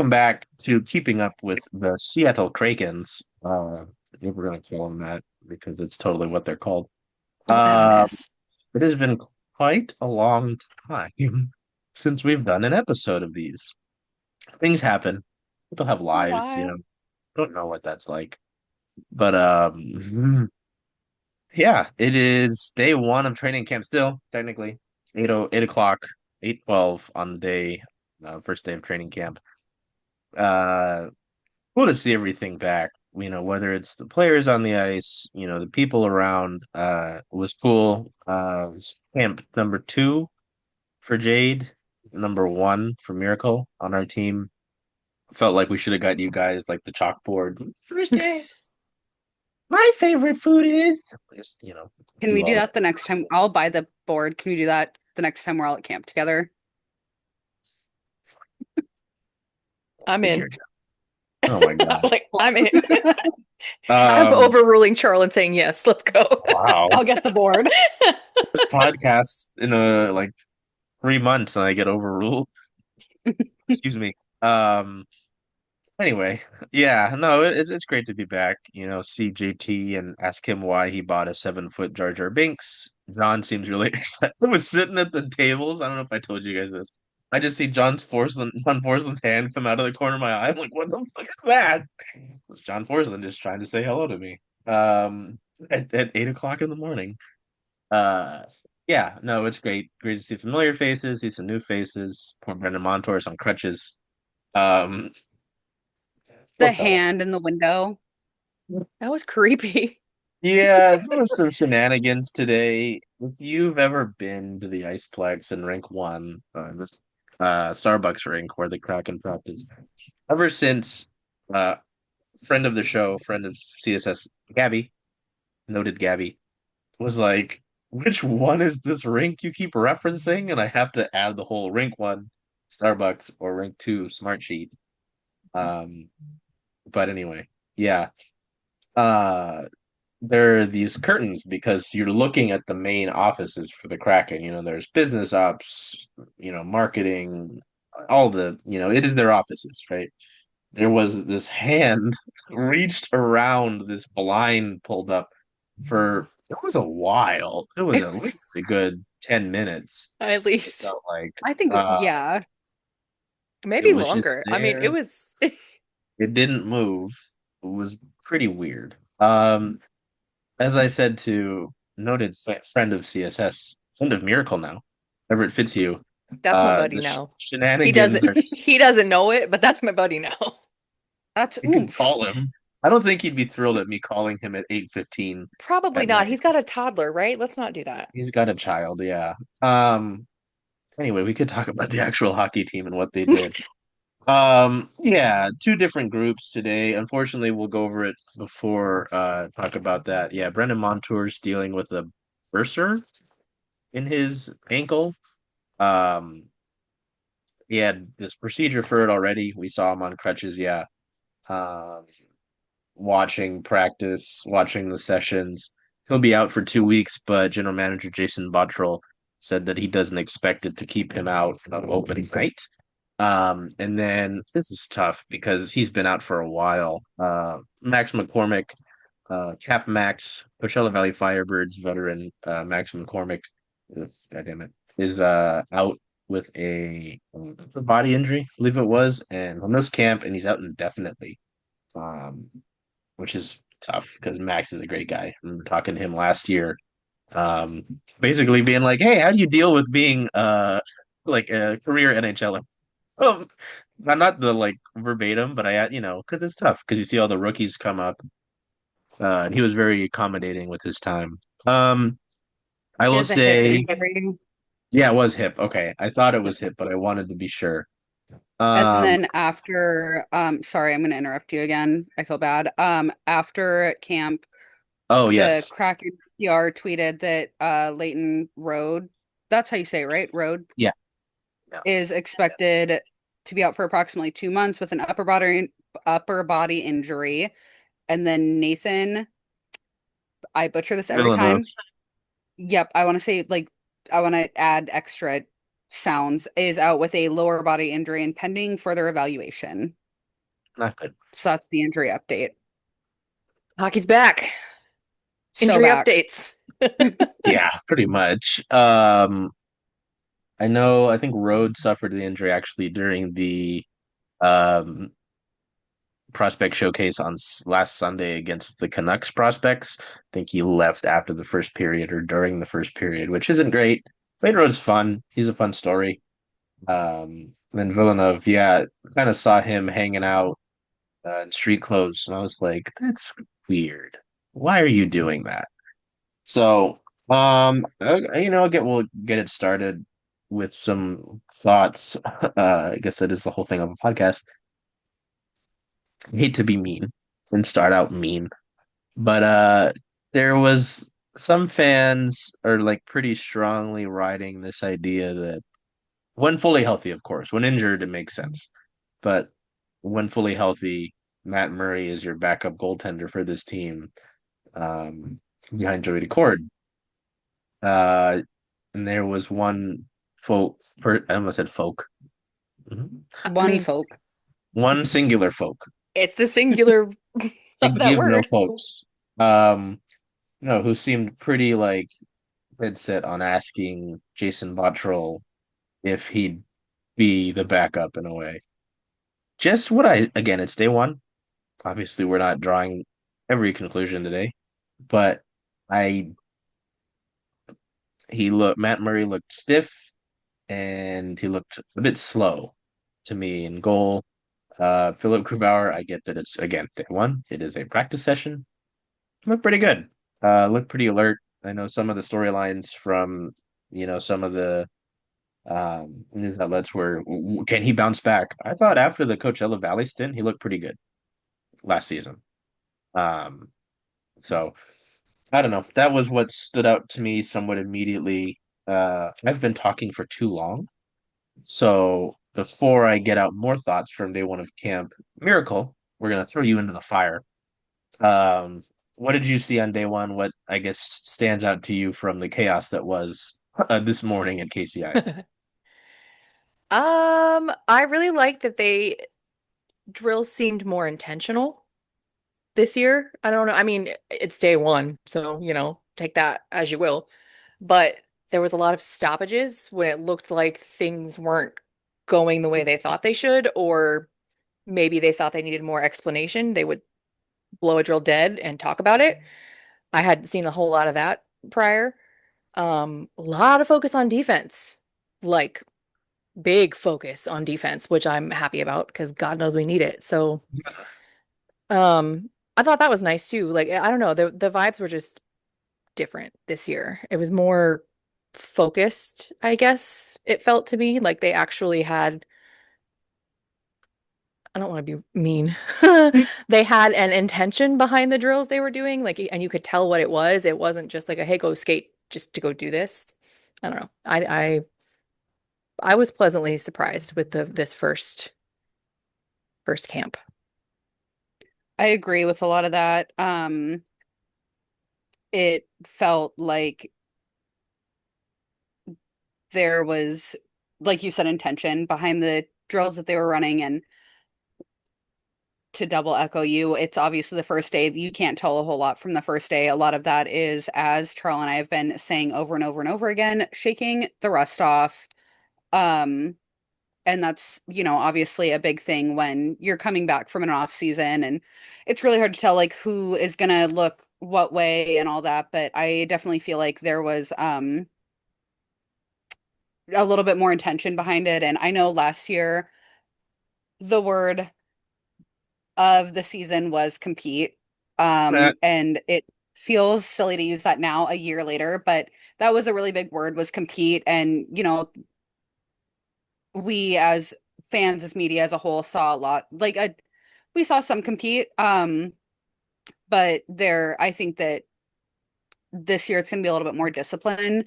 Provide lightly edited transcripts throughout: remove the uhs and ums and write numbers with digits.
Welcome back to Keeping Up with the Seattle Krakens. I think we're going to call them that because it's totally what they're called. Oh, Uh, goodness. it has been quite a long time since we've done an episode of these. Things happen. People have A lives, while. don't know what that's like. But yeah, it is day one of training camp still, technically. 8 o'clock, 8:12 on the day, first day of training camp. Uh cool to see everything back. Whether it's the players on the ice, the people around, was cool. It was camp number two for Jade, number one for Miracle on our team. Felt like we should have got you guys like the chalkboard. First day, my favorite food is just, Can we do do all that that. the next time? I'll buy the board. Can we do that the next time we're all at camp together? We'll I'm figure in. it out. Oh my I'm God. like, I'm in. I'm Um, overruling Charlotte and saying yes. Let's go. wow. I'll get the board. First podcast in like 3 months and I get overruled. Excuse me. Um, Anyway, yeah, no, it's great to be back. See JT and ask him why he bought a 7 foot Jar Jar Binks. John seems really excited. I was sitting at the tables. I don't know if I told you guys this. I just see John Forsland's hand come out of the corner of my eye. I'm like, what the fuck is that? It's John Forsland just trying to say hello to me. At 8 o'clock in the morning. Uh, yeah, no, it's great. Great to see familiar faces, see some new faces. Poor Brendan Montour's on crutches. Um, The poor fella. hand in the window. That was creepy. Yeah, there was some shenanigans today. If you've ever been to the Iceplex in Rink One, this Starbucks rink where the Kraken practice, ever since uh friend of the show, friend of CSS, Gabby, noted Gabby, was like, which one is this rink you keep referencing? And I have to add the whole Rink One, Starbucks, or Rink Two smart sheet. Um, but anyway, yeah. Uh there are these curtains because you're looking at the main offices for the Kraken. There's business ops, marketing, all it is their offices, right? There was this hand reached around this blind pulled up for it was a while. It was at least a good 10 minutes. At It least. felt like I think, yeah, it maybe was just longer. I mean, it there. was. It didn't move. It was pretty weird. As I said to noted friend of CSS, friend of Miracle now, Everett Fitzhugh, That's my buddy the now. He shenanigans doesn't. are. He doesn't know it, but that's my buddy now. That's I could oomph. call him. I don't think he'd be thrilled at me calling him at 8:15 Probably at not. night. He's got a toddler, right? Let's not do that. He's got a child, yeah. Um. Anyway, we could talk about the actual hockey team and what they did. Yeah, two different groups today. Unfortunately, we'll go over it before talk about that. Yeah, Brendan Montour's dealing with a bursa in his ankle. Um, he had this procedure for it already. We saw him on crutches, yeah. Um, Watching practice, watching the sessions. He'll be out for 2 weeks, but general manager Jason Bottrell said that he doesn't expect it to keep him out of opening night. And then this is tough because he's been out for a while. Max McCormick, Cap Max, Coachella Valley Firebirds veteran Max McCormick, God damn it, is out with a upper body injury, I believe it was, and he'll miss camp and he's out indefinitely. Um, which is tough because Max is a great guy. I remember talking to him last year, um, basically being like, "Hey, how do you deal with being like a career NHLer?" Um, not the like verbatim, but because it's tough because you see all the rookies come up, and he was very accommodating with his time. Um, I He will has a hip say, injury. yeah, it was hip. Okay, I thought it was hip, but I wanted to be sure. And Um, then after, sorry, I'm going to interrupt you again. I feel bad. After camp, oh the yes, Kraken PR tweeted that Leighton Road, that's how you say it, right? Road yeah, yeah, is expected to be out for approximately 2 months with an upper body injury. And then Nathan, I butcher this every Villeneuve. time. Yep, I want to say like I want to add extra. sounds, is out with a lower body injury and pending further evaluation. Not good. So that's the injury update. Hockey's back. So Injury back. updates. Yeah, pretty much. I think Rhodes suffered the injury actually during the um prospect showcase on last Sunday against the Canucks prospects. I think he left after the first period or during the first period, which isn't great. Lane Rhodes fun. He's a fun story. Then Villeneuve, yeah, kind of saw him hanging out in street clothes, and I was like, weird. Why are you doing that? So, we'll get it started with some thoughts. I guess that is the whole thing of a podcast. I hate to be mean and start out mean, but there was some fans are like pretty strongly riding this idea that when fully healthy, of course, when injured, it makes sense. But when fully healthy, Matt Murray is your backup goaltender for this team, behind Joey Decord. Uh, and there was one I almost said folk. Mhm. I One mean, folk. One singular folk. it's the singular I of that give no word. folks. Um, who seemed pretty like dead set on asking Jason Bottrill if he'd be the backup in a way. Just what again, it's day one. Obviously, we're not drawing every conclusion today, but I Matt Murray looked stiff and he looked a bit slow to me in goal. Philip Grubauer, I get that it's again day one. It is a practice session. Looked pretty good. Looked pretty alert. I know some of the storylines from some of the news outlets were, can he bounce back? I thought after the Coachella Valley stint, he looked pretty good last season. Um, so I don't know. That was what stood out to me somewhat immediately. I've been talking for too long. So before I get out more thoughts from day one of camp, Miracle, we're gonna throw you into the fire. Um, what did you see on day one? What I guess stands out to you from the chaos that was this morning at KCI? I really like that drills seemed more intentional this year. I don't know. I mean, it's day one, so take that as you will. But there was a lot of stoppages when it looked like things weren't going the way they thought they should, or maybe they thought they needed more explanation. They would blow a drill dead and talk about it. I hadn't seen a whole lot of that prior. A lot of focus on defense, like big focus on defense, which I'm happy about because God knows we need it. So, I thought that was nice too. Like, I don't know, the vibes were just different this year. It was more focused, I guess it felt to me like they actually had, I don't want to be mean. They had an intention behind the drills they were doing, like, and you could tell what it was. It wasn't just like a, hey, go skate just to go do this. I don't know. I was pleasantly surprised with this first camp. I agree with a lot of that. It felt like there was, like you said, intention behind the drills that they were running. And to double echo you, it's obviously the first day. You can't tell a whole lot from the first day. A lot of that is, as Charles and I have been saying over and over and over again, shaking the rust off. Um, and that's, obviously a big thing when you're coming back from an off season, and it's really hard to tell like who is gonna look what way and all that. But I definitely feel like there was a little bit more intention behind it. And I know last year the word of the season was compete. That And it feels silly to use that now a year later, but that was a really big word, was compete. And, we as fans, as media as a whole, saw a lot, like we saw some compete. But I think that this year it's gonna be a little bit more discipline.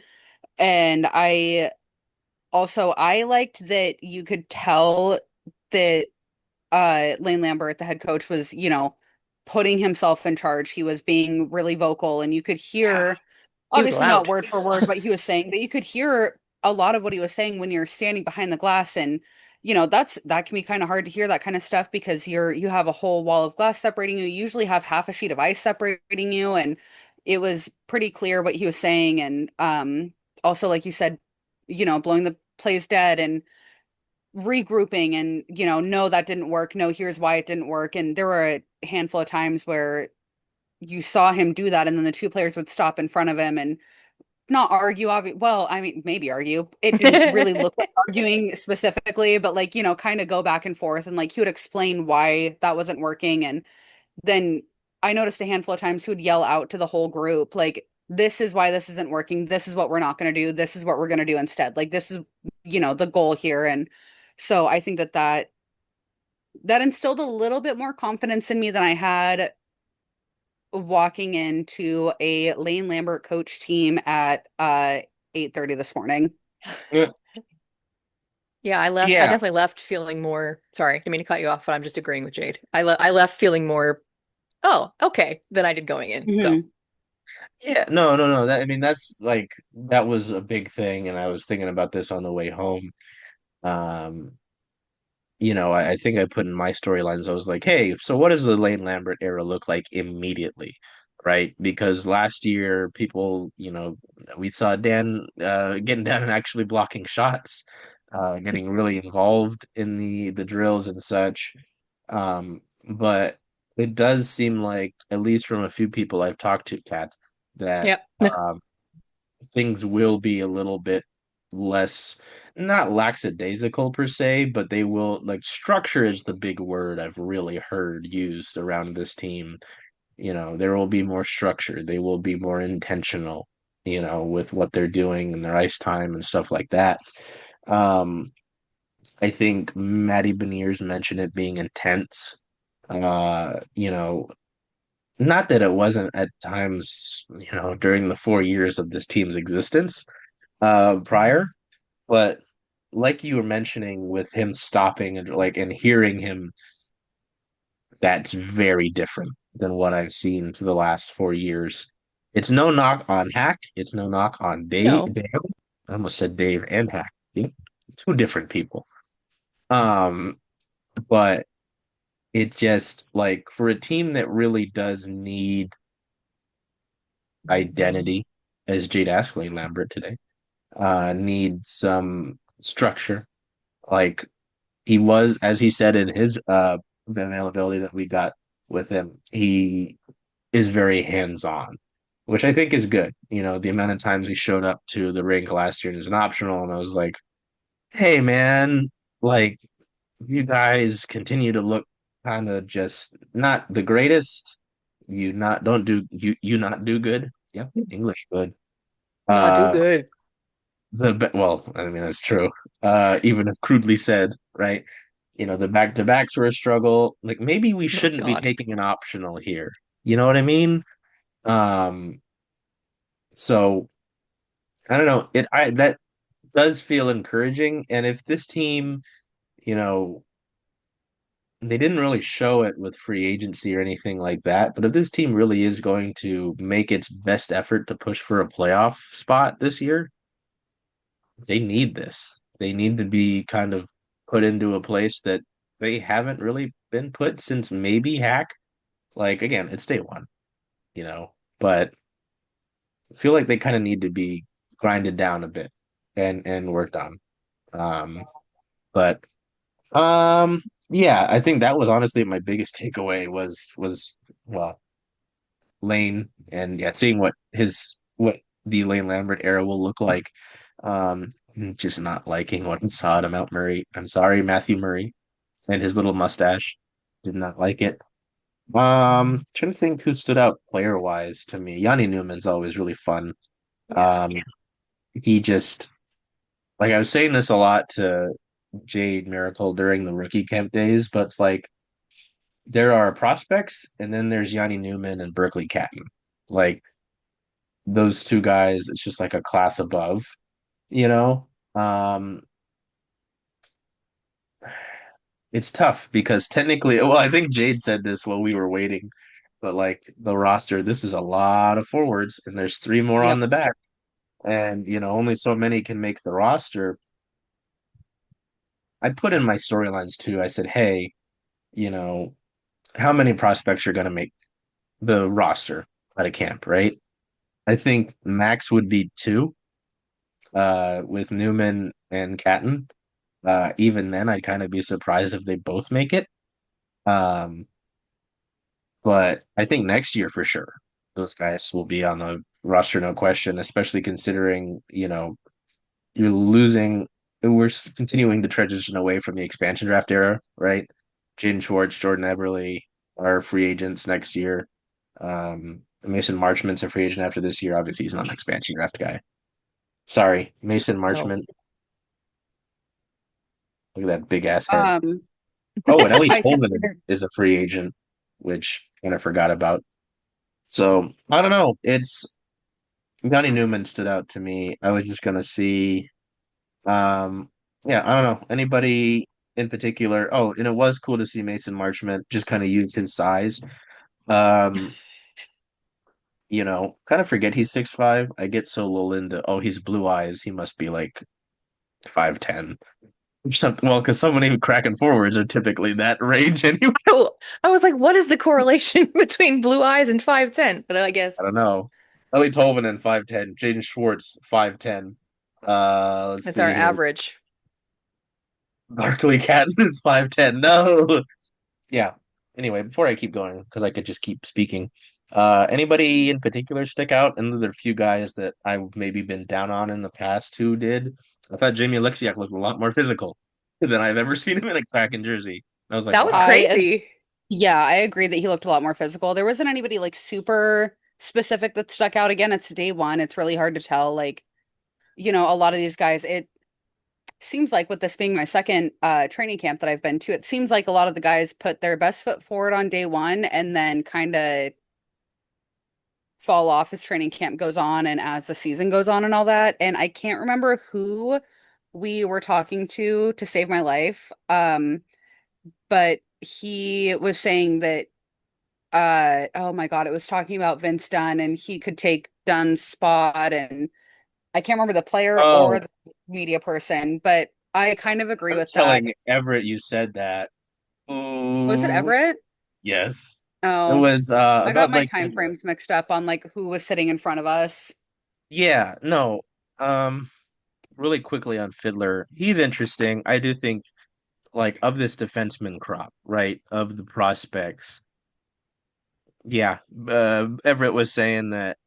And I liked that you could tell that Lane Lambert, the head coach, was, putting himself in charge. He was being really vocal, and you could Yeah. hear, He was obviously not loud. word for word what he was saying, but you could hear a lot of what he was saying when you're standing behind the glass and that can be kind of hard to hear that kind of stuff because you have a whole wall of glass separating you. You usually have half a sheet of ice separating you, and it was pretty clear what he was saying. And also, like you said, blowing the plays dead and regrouping and no, that didn't work. No, here's why it didn't work. And there were a handful of times where you saw him do that, and then the two players would stop in front of him and not argue, well, I mean, maybe argue. It didn't really look like arguing specifically, but like, kind of go back and forth and like he would explain why that wasn't working. And then I noticed a handful of times he would yell out to the whole group, like, this is why this isn't working. This is what we're not going to do. This is what we're going to do instead. Like, this is, the goal here. And so I think that instilled a little bit more confidence in me than I had walking into a Lane Lambert coach team at 8:30 this morning. Yeah. Yeah, I Yeah. definitely left feeling more, sorry, didn't mean to cut you off, but I'm just agreeing with Jade. I left feeling more, oh, okay, than I did going in. So, Hmm. Yeah, no, no, no. I mean, that's like that was a big thing, and I was thinking about this on the way home. Um, I think I put in my storylines, I was like, hey, so what does the Lane Lambert era look like immediately? Right? Because last year, people, we saw Dan getting down and actually blocking shots, getting really involved in the drills and such. But it does seem like, at least from a few people I've talked to, Kat, that yeah. um, things will be a little bit less, not lackadaisical per se, but they will, like, structure is the big word I've really heard used around this team. There will be more structure. They will be more intentional, with what they're doing and their ice time and stuff like that. Um, I think Maddie Beniers mentioned it being intense. Not that it wasn't at times, during the 4 years of this team's existence, prior, but like you were mentioning with him stopping and like and hearing him, that's very different than what I've seen for the last 4 years. It's no knock on Hack. It's no knock on Dave. No, I almost said Dave and Hack. Two different people. Um, but it just like for a team that really does need identity, as Jade asked Lane Lambert today, need some structure. Like he was, as he said in his availability that we got with him, he is very hands-on, which I think is good. The amount of times we showed up to the rink last year as an optional, and I was like, hey man, like you guys continue to look kind of just not the greatest. You not don't do you not do good. Yeah, English good. not do Uh good. well, I mean that's true. Even if crudely said, right? The back-to-backs were a struggle. Like maybe we Oh shouldn't be God. taking an optional here. You know what I mean? Um, so I don't know. I that does feel encouraging. And if this team, you know, they didn't really show it with free agency or anything like that, but if this team really is going to make its best effort to push for a playoff spot this year, they need this. They need to be kind of put into a place that they haven't really been put since maybe Hack. Like again, it's day one, but I feel like they kind of need to be grinded down a bit and worked on. Um, but yeah, I think that was honestly my biggest takeaway was well, Lane and yeah, seeing what the Lane Lambert era will look like. Just not liking what I saw at Mount Murray. I'm sorry, Matthew Murray and his little mustache. Did not like it. Trying to think who stood out player wise to me. Yanni Newman's always really fun. Yeah. Um, he just like I was saying this a lot to Jade Miracle during the rookie camp days, but it's like there are prospects and then there's Yanni Newman and Berkeley Catton. Like those two guys, it's just like a class above, you know? Um, it's tough because technically, well, I think Jade said this while we were waiting, but like the roster, this is a lot of forwards and there's three more on Yep. the back. and only so many can make the roster. I put in my storylines too. I said, hey, you know, how many prospects are going to make the roster at a camp, right? I think max would be two, with Newman and Catton. Even then, I'd kind of be surprised if they both make it. Um, but I think next year for sure, those guys will be on the roster, no question, especially considering, you're losing, we're continuing to transition away from the expansion draft era, right? Jaden Schwartz, Jordan Eberle are free agents next year. Mason Marchment's a free agent after this year. Obviously, he's not an expansion draft guy. Sorry, Mason No. Marchment. Look at that big ass head. Um, Oh, and Ellie I said Tolvanen is a free agent, which kind of forgot about. So I don't know. It's Johnny Newman stood out to me. I was just gonna see. Um, yeah, I don't know anybody in particular. Oh, and it was cool to see Mason Marchment just kind of use his size. Um, kind of forget he's 6'5". I get so lulled into, oh, he's blue eyes. He must be like 5'10" or something. Well, because so many Kraken forwards are typically that range anyway. Oh, I was like, what is the correlation between blue eyes and 5'10"? But I I don't guess know. Ellie Tolvanen 5'10", Jaden Schwartz 5'10". Let's it's our see here. average. Barkley Cat is 5'10". No. Yeah. Anyway, before I keep going, because I could just keep speaking. Anybody in particular stick out? And there are a few guys that I've maybe been down on in the past who did. I thought Jamie Alexiak looked a lot more physical than I've ever seen him in a Kraken jersey. I was like, That was wow. crazy. yeah, I agree that he looked a lot more physical. There wasn't anybody like super specific that stuck out. Again, it's day one. It's really hard to tell. Like, a lot of these guys, it seems like with this being my second training camp that I've been to, it seems like a lot of the guys put their best foot forward on day one and then kind of fall off as training camp goes on and as the season goes on and all that. And I can't remember who we were talking to save my life. But he was saying that oh my God, it was talking about Vince Dunn and he could take Dunn's spot, and I can't remember the player or Oh, the media person, but I kind of agree I'm with that. telling Everett you said that. Was it Ooh, Everett? yes. It Oh, was I got about my Blake time Fiddler. frames mixed up on like who was sitting in front of us. Yeah, no. Um, really quickly on Fiddler, he's interesting. I do think like of this defenseman crop, right? Of the prospects. Yeah. Everett was saying that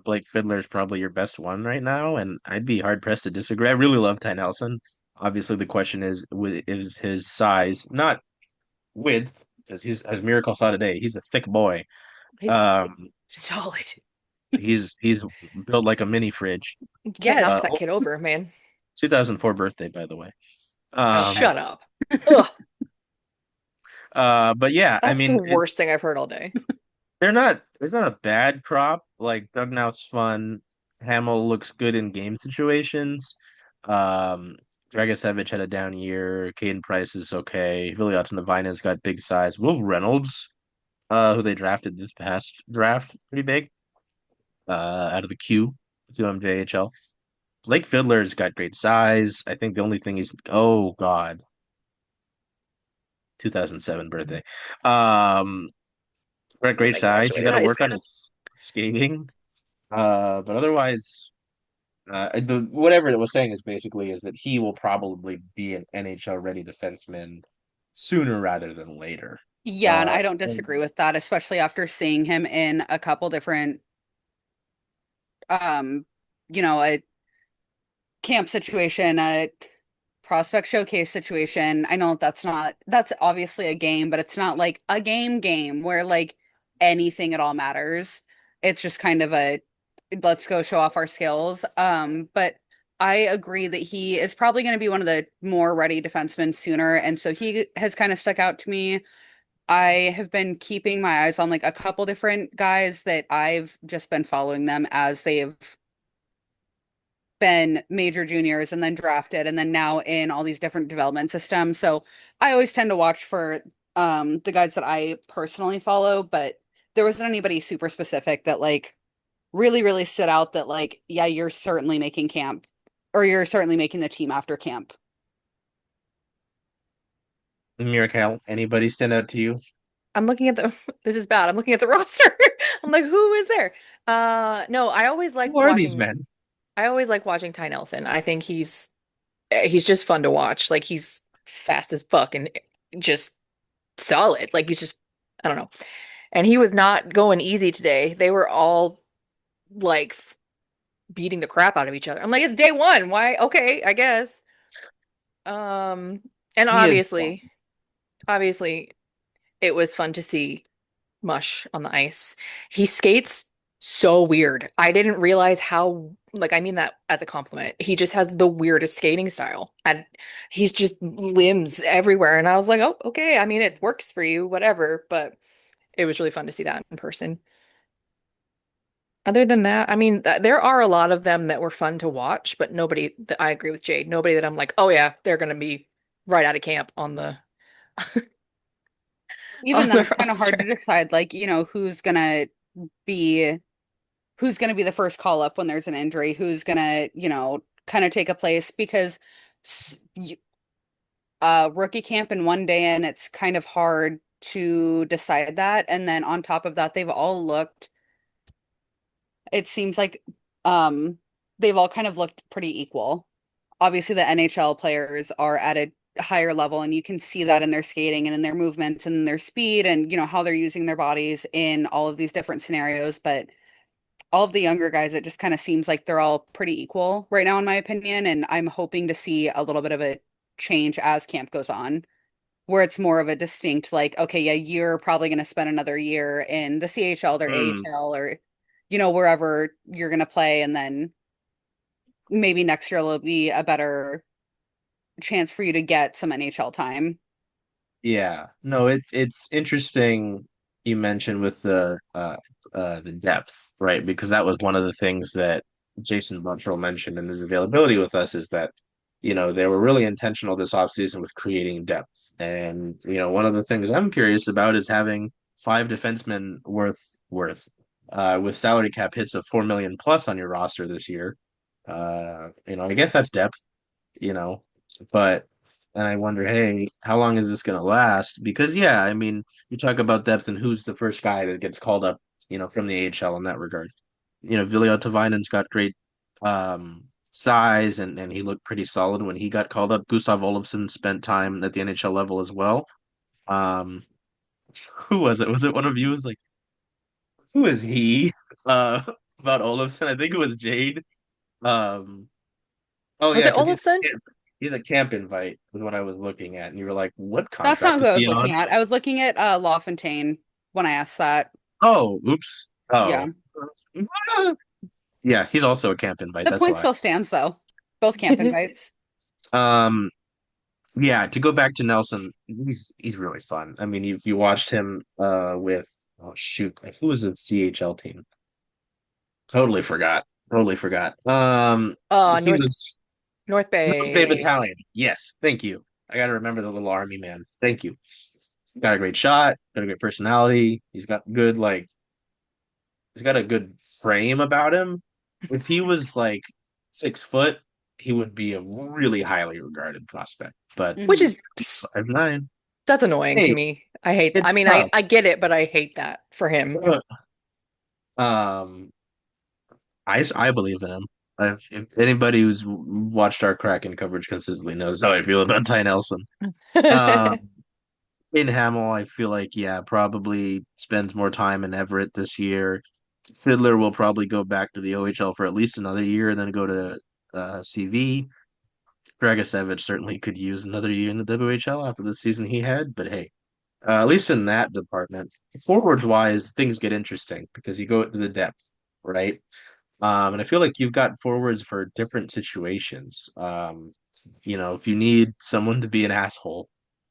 Blake Fiddler is probably your best one right now, and I'd be hard pressed to disagree. I really love Ty Nelson. Obviously, the question is his size, not width, because he's as Miracle saw today, he's a thick boy. He's Um, solid. he's built like a mini fridge. You can't knock Yes. that kid over, man. 2004 birthday, by the way. Okay. Shut up. Ugh, But yeah, I that's the mean, worst thing I've heard all day. there's not a bad crop. Like Dugnout's fun. Hamill looks good in game situations. Um, Dragasevich had a down year. Caden Price is okay. Viliata Navina's got big size. Will Reynolds, who they drafted this past draft, pretty big. Out of the Q, 2MJHL. Blake Fiddler's got great size. I think the only thing is, oh God, 2007 birthday. Um, When great I size. He's got graduated to high work on school. his skating. But otherwise, whatever it was saying is that he will probably be an NHL ready defenseman sooner rather than later. Yeah, and I don't disagree with that, especially after seeing him in a couple different um, a camp situation, a prospect showcase situation. I know that's obviously a game, but it's not like a game where like anything at all matters. It's just kind of a let's go show off our skills. But I agree that he is probably going to be one of the more ready defensemen sooner, and so he has kind of stuck out to me. I have been keeping my eyes on like a couple different guys that I've just been following them as they've been major juniors and then drafted and then now in all these different development systems. So I always tend to watch for the guys that I personally follow, but there wasn't anybody super specific that like really, really stood out that like, yeah, you're certainly making camp or you're certainly making the team after camp. Miracle, anybody stand out to you? I'm looking at the this is bad. I'm looking at the roster. I'm like, who is there? No, Who are these men? I always like watching Ty Nelson. I think he's just fun to watch. Like he's fast as fuck and just solid. Like he's just I don't know. And he was not going easy today. They were all like beating the crap out of each other. I'm like, it's day one. Why? Okay, I guess. And He is fun. obviously, it was fun to see Mush on the ice. He skates so weird. I didn't realize how, like, I mean that as a compliment. He just has the weirdest skating style, and he's just limbs everywhere. And I was like, oh, okay. I mean, it works for you, whatever. But it was really fun to see that in person. Other than that, I mean, there are a lot of them that were fun to watch, but nobody that I agree with Jade. Nobody that I'm like, oh yeah, they're gonna be right out of camp on the on Even then, the it's kind of hard to roster. decide, like, be who's gonna be the first call up when there's an injury, who's gonna, kind of take a place because s- you, rookie camp in one day and it's kind of hard to decide that. And then on top of that, it seems like um they've all kind of looked pretty equal. Obviously, the NHL players are at a higher level, and you can see that in their skating and in their movements and their speed and how they're using their bodies in all of these different scenarios. But all of the younger guys, it just kind of seems like they're all pretty equal right now, in my opinion. And I'm hoping to see a little bit of a change as camp goes on, where it's more of a distinct, like, okay, yeah, you're probably going to spend another year in the CHL or Mm, AHL or, wherever you're going to play. And then maybe next year will be a better chance for you to get some NHL time. yeah. No, it's interesting you mentioned with the depth, right? Because that was one of the things that Jason Buttrill mentioned in his availability with us is that, they were really intentional this offseason with creating depth. And, one of the things I'm curious about is having five defensemen worth with salary cap hits of 4 million plus on your roster this year. I guess that's depth, you know. But and I wonder, hey, how long is this going to last? Because yeah, I mean, you talk about depth and who's the first guy that gets called up, from the AHL in that regard. Vilja Tavainen's got great size and he looked pretty solid when he got called up. Gustav Olofsson spent time at the NHL level as well. Um, who was it? Was it one of you? Was like, who is he? Uh, about Olofsson? I think it was Jade. Um, Oh Was yeah, it because Olofsson? he's a camp invite was what I was looking at, and you were like, "What That's not contract who is I was he on?" looking at. I was looking at LaFontaine when I asked that. Oh, oops. Yeah. Oh, yeah, he's also a camp invite. The That's point why. still stands though. Both camp invites. Um, yeah. To go back to Nelson, he's really fun. I mean, if you watched him, with oh shoot, like, who was the CHL team? Totally forgot. Totally forgot. He North was North North Bay Bay. Battalion. Yes, thank you. I got to remember the little army man. Thank you. Got a great shot, got a great personality. He's got a good frame about him. If he was like 6 foot, he would be a really highly regarded prospect. But Which Hmm. is 5'9". that's annoying to Hey, me. I hate that. I it's mean, tough. I get it, but I hate that for him. Um, I believe in him. If anybody who's watched our Kraken coverage consistently knows how I feel about Ty Nelson. Um, in Hamill, I feel like, yeah, probably spends more time in Everett this year. Fiddler will probably go back to the OHL for at least another year and then go to CV. Dragasevich certainly could use another year in the WHL after the season he had, but hey, at least in that department, forwards wise, things get interesting because you go into the depth, right? And I feel like you've got forwards for different situations. If you need someone to be an asshole,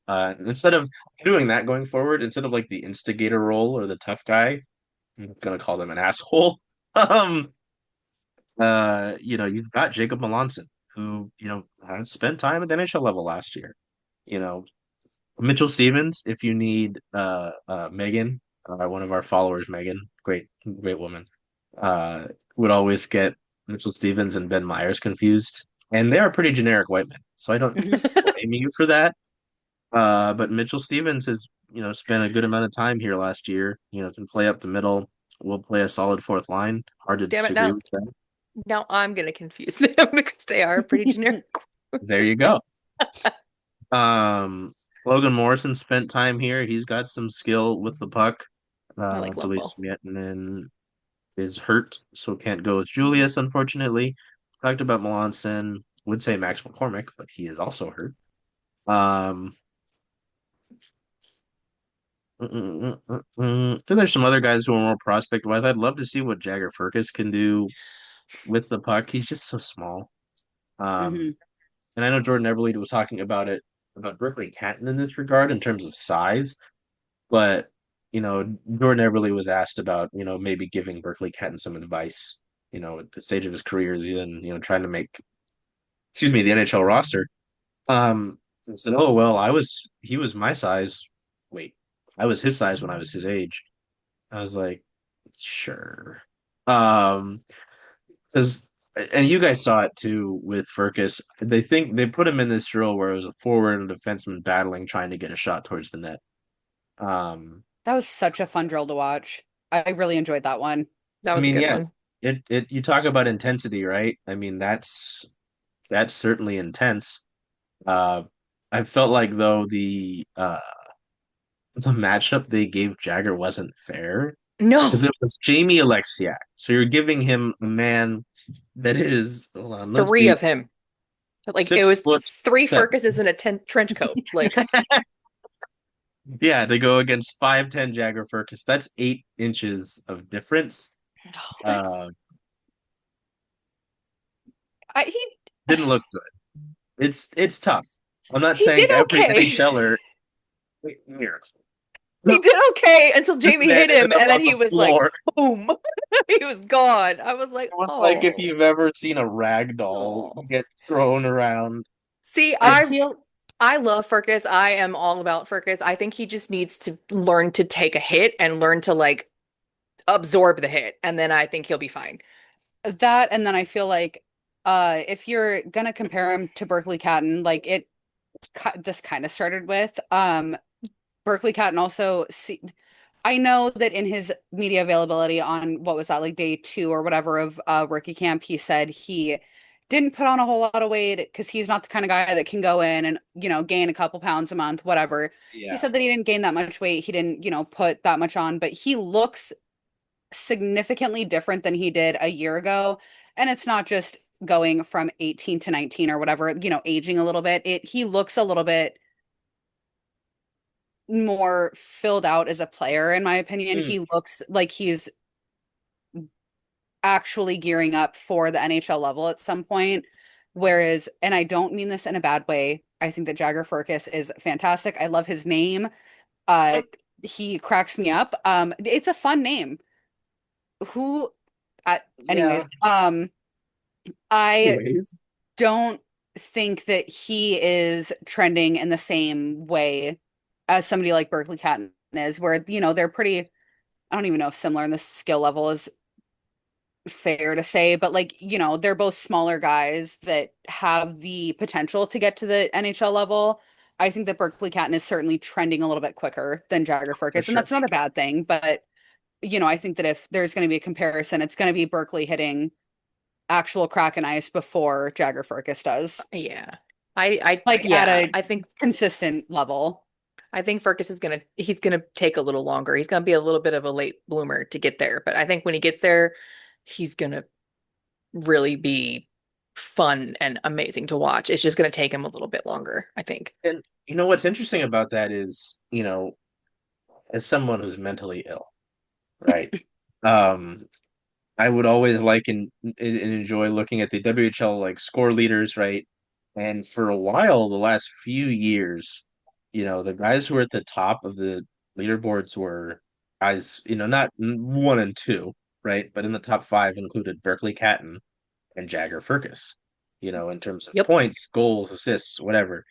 instead of doing that going forward, instead of like the instigator role or the tough guy, I'm gonna call them an asshole. Um, you've got Jacob Melanson, who, has spent time at the NHL level last year. You know, Mitchell Stevens, if you need Megan, one of our followers, Megan, great, great woman. uh, would always get Mitchell Stevens and Ben Myers confused, and they are pretty generic white men, so I don't Mhm. blame you for that. But Mitchell Stevens has, spent a good amount of time here last year. Can play up the middle. Will play a solid fourth line. Hard to Damn it, disagree now with that. now I'm gonna confuse them because they are pretty generic. There you go. Um, Logan Morrison spent time here. He's got some skill with the puck. I like Delis Lumbo. Miettinen is hurt, so can't go with Julius, unfortunately. Talked about Melanson. Would say Max McCormick, but he is also hurt. Um, Then there's some other guys who are more prospect wise. I'd love to see what Jagger Firkus can do with the puck. He's just so small. Um, Mhm. and I know Jordan Eberle was talking about it about Berkeley Catton in this regard in terms of size, but Jordan Eberle was asked about maybe giving Berkeley Catton some advice. At the stage of his career, is in trying to make the NHL roster. And said, "Oh well, he was my size. Wait, I was his size when I was his age." I was like, "Sure." Um, because and you guys saw it too with Furcus. They think they put him in this drill where it was a forward and a defenseman battling, trying to get a shot towards the net. Um, That was such a fun drill to watch. I really enjoyed that one. That I was a mean, good yeah, one. it you talk about intensity, right? I mean, that's certainly intense. Uh, I felt like though the matchup they gave Jagger wasn't fair because No, it was Jamie Alexiak. So you're giving him a man that is, hold on, let's three be of him. Like it six was foot three seven. Furcuses in a trench coat. Like, Yeah, to go against 5'10" Jagger Firkus, that's 8 inches of difference. that's Uh, he didn't look good. It's tough. I'm not he saying did every okay. NHLer. Wait, miracle. He did okay until This Jamie man hit ended him, up and then on he the was like, floor. boom. He was gone. I was like, It was like if oh, you've ever seen a rag doll oh. get thrown around. See, I I love Furcus. I am all about Furcus. I think he just needs to learn to take a hit and learn to like absorb the hit, and then I think he'll be fine. That, and then I feel like if you're gonna compare him to Berkeley Catton, like this kind of started with Berkeley Catton also see, I know that in his media availability on what was that, like day two or whatever of rookie camp, he said he didn't put on a whole lot of weight because he's not the kind of guy that can go in and gain a couple pounds a month, whatever. He Yeah. said that he didn't gain that much weight, he didn't put that much on, but he looks significantly different than he did a year ago. And it's not just going from 18 to 19 or whatever, aging a little bit. He looks a little bit more filled out as a player, in my opinion. Mm. He looks like he's actually gearing up for the NHL level at some point. Whereas, and I don't mean this in a bad way, I think that Jagger Firkus is fantastic. I love his name. Uh, he cracks me up. It's a fun name. Who, Yeah. anyways, I Anyways. don't think that he is trending in the same way as somebody like Berkeley Catton is, where, they're pretty, I don't even know if similar in the skill level is fair to say, but like, they're both smaller guys that have the potential to get to the NHL level. I think that Berkeley Catton is certainly trending a little bit quicker than Jagger For Firkus, and sure. that's not a bad thing, but I think that if there's going to be a comparison, it's going to be Berkeley hitting actual Kraken ice before Jagger Firkus does, Yeah. like at Yeah, a consistent level. I think Furcus is he's gonna take a little longer. He's gonna be a little bit of a late bloomer to get there, but I think when he gets there, he's gonna really be fun and amazing to watch. It's just gonna take him a little bit longer, I think. And what's interesting about that is, as someone who's mentally ill, right? Um, I would always like and enjoy looking at the WHL like score leaders, right? And for a while, the last few years, the guys who were at the top of the leaderboards were guys, not one and two, right? But in the top five included Berkeley Catton and Jagger Firkus, in terms of Yep. points, goals, assists, whatever.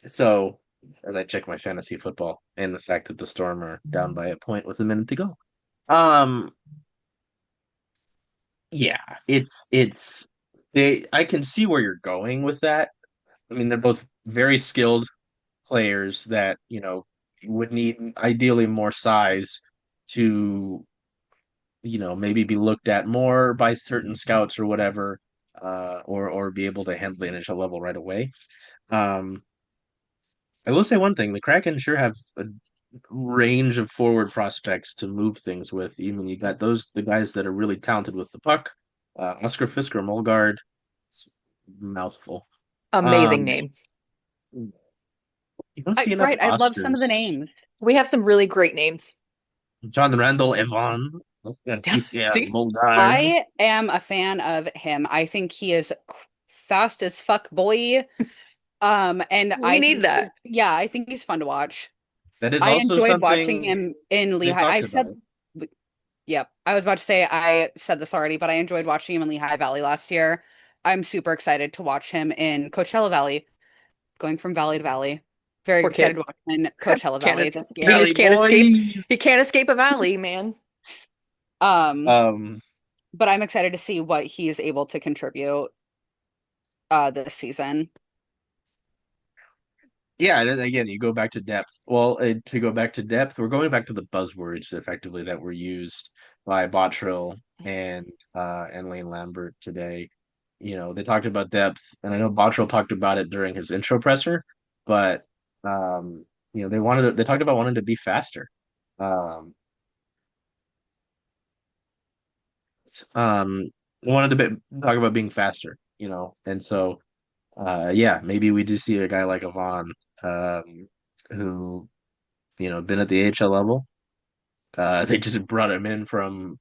So as I check my fantasy football and the fact that the Storm are down by a point with a minute to go. Um, yeah, it's they. I can see where you're going with that. I mean, they're both very skilled players that, would need ideally more size to, maybe be looked at more by certain scouts or whatever, or be able to handle the initial level right away. Um, I will say one thing: the Kraken sure have a range of forward prospects to move things with. Even you got the guys that are really talented with the puck, Oscar Fisker, Molgard. It's a mouthful. Amazing Um, name. you don't see enough Right, I love some of the Oscars. names. We have some really great names. John Randall, Evan, yeah, See? Molgard. I am a fan of him. I think he is fast as fuck, boy. And We need that. I think he's fun to watch. That is I also enjoyed watching something him in they Lehigh. talked I've said, about. yep, I was about to say I said this already, but I enjoyed watching him in Lehigh Valley last year. I'm super excited to watch him in Coachella Valley, going from valley to valley. Very Poor excited kid. to watch him in Coachella Can't Valley es- this he year. Valley just can't escape. He boys. can't escape a valley, man. Um, Um, but I'm excited to see what he is able to contribute this season. yeah, and then again, you go back to depth. Well, to go back to depth, we're going back to the buzzwords effectively that were used by Bottrill and Lane Lambert today. They talked about depth, and I know Bottrill talked about it during his intro presser, but um, they talked about wanting to be faster. Um, they wanted to talk about being faster, and so yeah, maybe we do see a guy like Avon, who been at the AHL level. They just brought him in from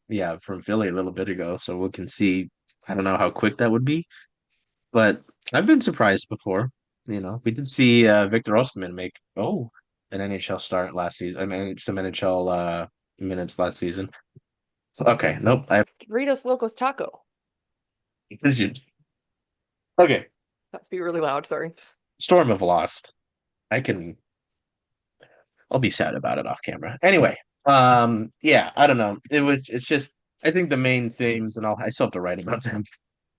Philly a little bit ago, so we can see. I don't know how quick that would be, but I've been surprised before. We did see Victor Osimhen make an NHL start last season. I mean, some NHL minutes last season. Okay, nope. I Doritos Locos Taco. okay. That's be really loud. Sorry. Storm have lost. I'll be sad about it off camera. Anyway, yeah, I don't know. It's just I think the main themes, and I still have to write about them.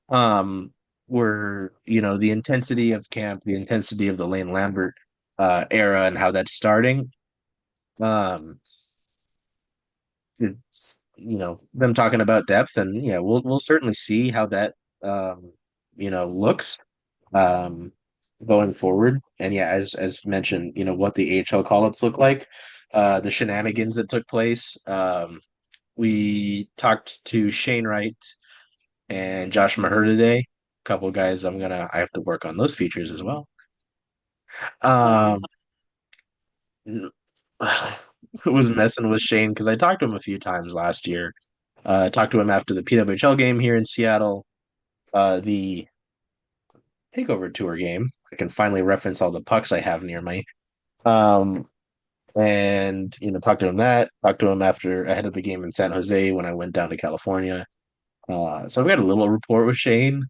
Um, were the intensity of camp, the intensity of the Lane Lambert era, and how that's starting. Um, it's them talking about depth, and yeah, we'll certainly see how that looks um going forward. And yeah, as mentioned, what the AHL call-ups look like, the shenanigans that took place. We talked to Shane Wright and Josh Maher today. A couple of guys I have to work on those features as well. Um, Um was messing with Shane because I talked to him a few times last year. I talked to him after the PWHL game here in Seattle, the takeover tour game. I can finally reference all the pucks I have near me. Um, and talked to him after ahead of the game in San Jose when I went down to California. So I've got a little report with Shane.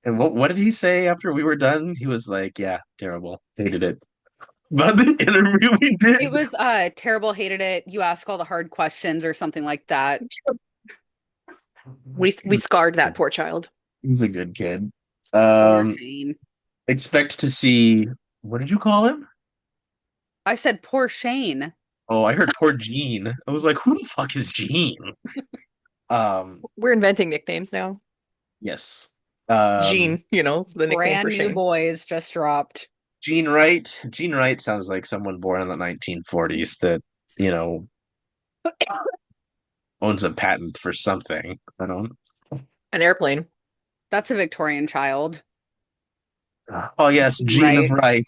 And what did he say after we were done? He was like, "Yeah, terrible, hated it." But the interview we it did, was terrible, hated it. You ask all the hard questions or something like that. We scarred that poor child. he's a good kid. Poor Um, Shane. expect to see. What did you call him? I said poor Shane. Oh, I heard poor Gene. I was like, who the fuck is Gene? Um, We're inventing nicknames now. yes. Um, Gene, the nickname for Brand new Shane. boys just dropped. Gene Wright. Gene Wright sounds like someone born in the 1940s that, you know, owns a patent for something. I don't. An airplane. That's a Victorian child, Oh yes, Gene of right?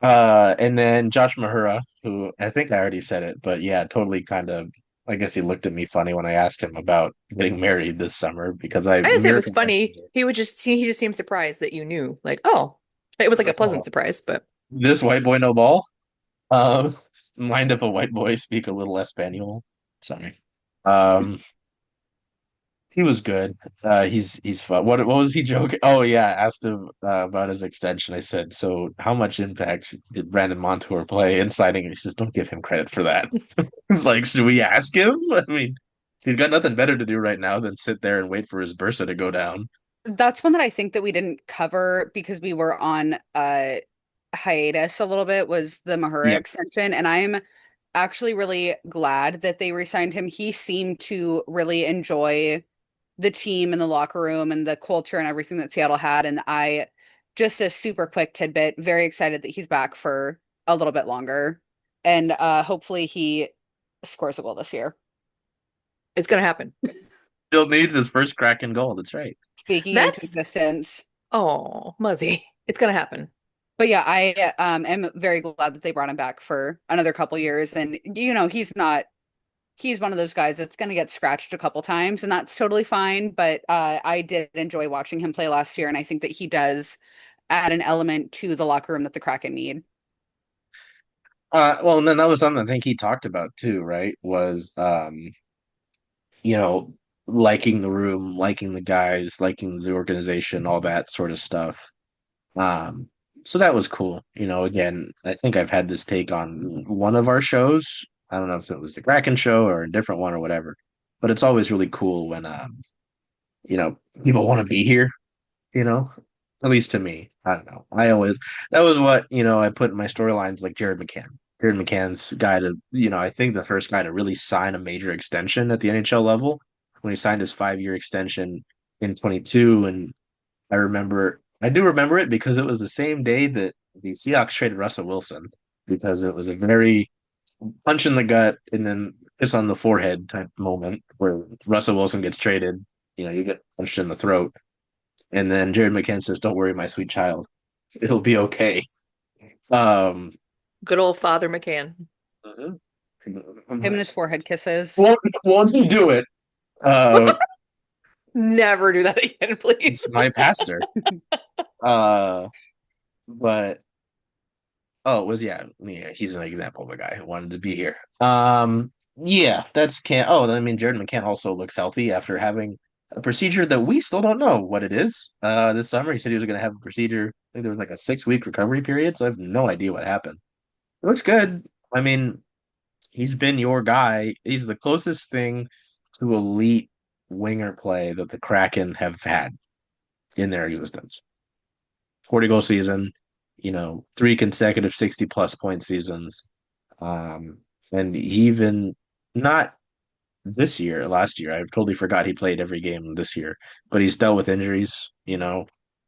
Wright. And then Josh Mahura, who I think I already said it, but yeah, totally kind of. I guess he looked at me funny when I asked him about getting married this summer because I didn't say it was American funny. He just seemed surprised that you knew. Like, oh, it was It's like a like, pleasant oh, surprise, but this white boy no ball. Um, mind if a white boy speak a little Espanol? Sorry. Um, he was good. He's fun. What was he joking? Oh yeah, asked him about his extension. I said, so how much impact did Brandon Montour play in signing? And he says, don't give him credit for that. It's like, should we ask him? I mean, He's got nothing better to do right now than sit there and wait for his Bursa to go down. That's one that I think that we didn't cover because we were on hiatus a little bit was the Mahura Yep. extension, and I'm actually really glad that they re-signed him. He seemed to really enjoy the team and the locker room and the culture and everything that Seattle had. And I just a super quick tidbit, very excited that he's back for a little bit longer. And hopefully he scores a goal this year. It's gonna happen. Still needs his first Kraken goal. That's right. Speaking into That's existence. oh, Muzzy. It's gonna happen. But yeah, I am very glad that they brought him back for another couple years. And he's one of those guys that's going to get scratched a couple times, and that's totally fine. But I did enjoy watching him play last year, and I think that he does add an element to the locker room that the Kraken need. Well, and then that was something I think he talked about too, right? Was you know, liking the room, liking the guys, liking the organization, all that sort of stuff. Um, so that was cool. Again, I think I've had this take on one of our shows. I don't know if it was the Kraken show or a different one or whatever, but it's always really cool when you know, people want to be here, you know, at least to me. I don't know. That was what, I put in my storylines like Jared McCann. Jared McCann's guy to, I think the first guy to really sign a major extension at the NHL level when he signed his 5-year extension in 22. And I do remember it because it was the same day that the Seahawks traded Russell Wilson because it was a very punch in the gut and then kiss on the forehead type moment where Russell Wilson gets traded. You get punched in the throat. And then Jared McCann says, "Don't worry, my sweet child. It'll be okay." Um, Good old Father McCann. Mhm. Him and his forehead kisses. won't he do it? Uh, Never do that again, please. it's my pastor. Uh, but oh, it was yeah. He's an example of a guy who wanted to be here. Yeah, that's can. Oh, I mean, Jared McCann also looks healthy after having a procedure that we still don't know what it is. This summer he said he was going to have a procedure. I think there was like a 6-week recovery period, so I have no idea what happened. It looks good. I mean, he's been your guy. He's the closest thing to elite winger play that the Kraken have had in their existence. 40 goal season, 3 consecutive 60 plus point seasons. Um, and even not this year, last year, I totally forgot he played every game this year, but he's dealt with injuries.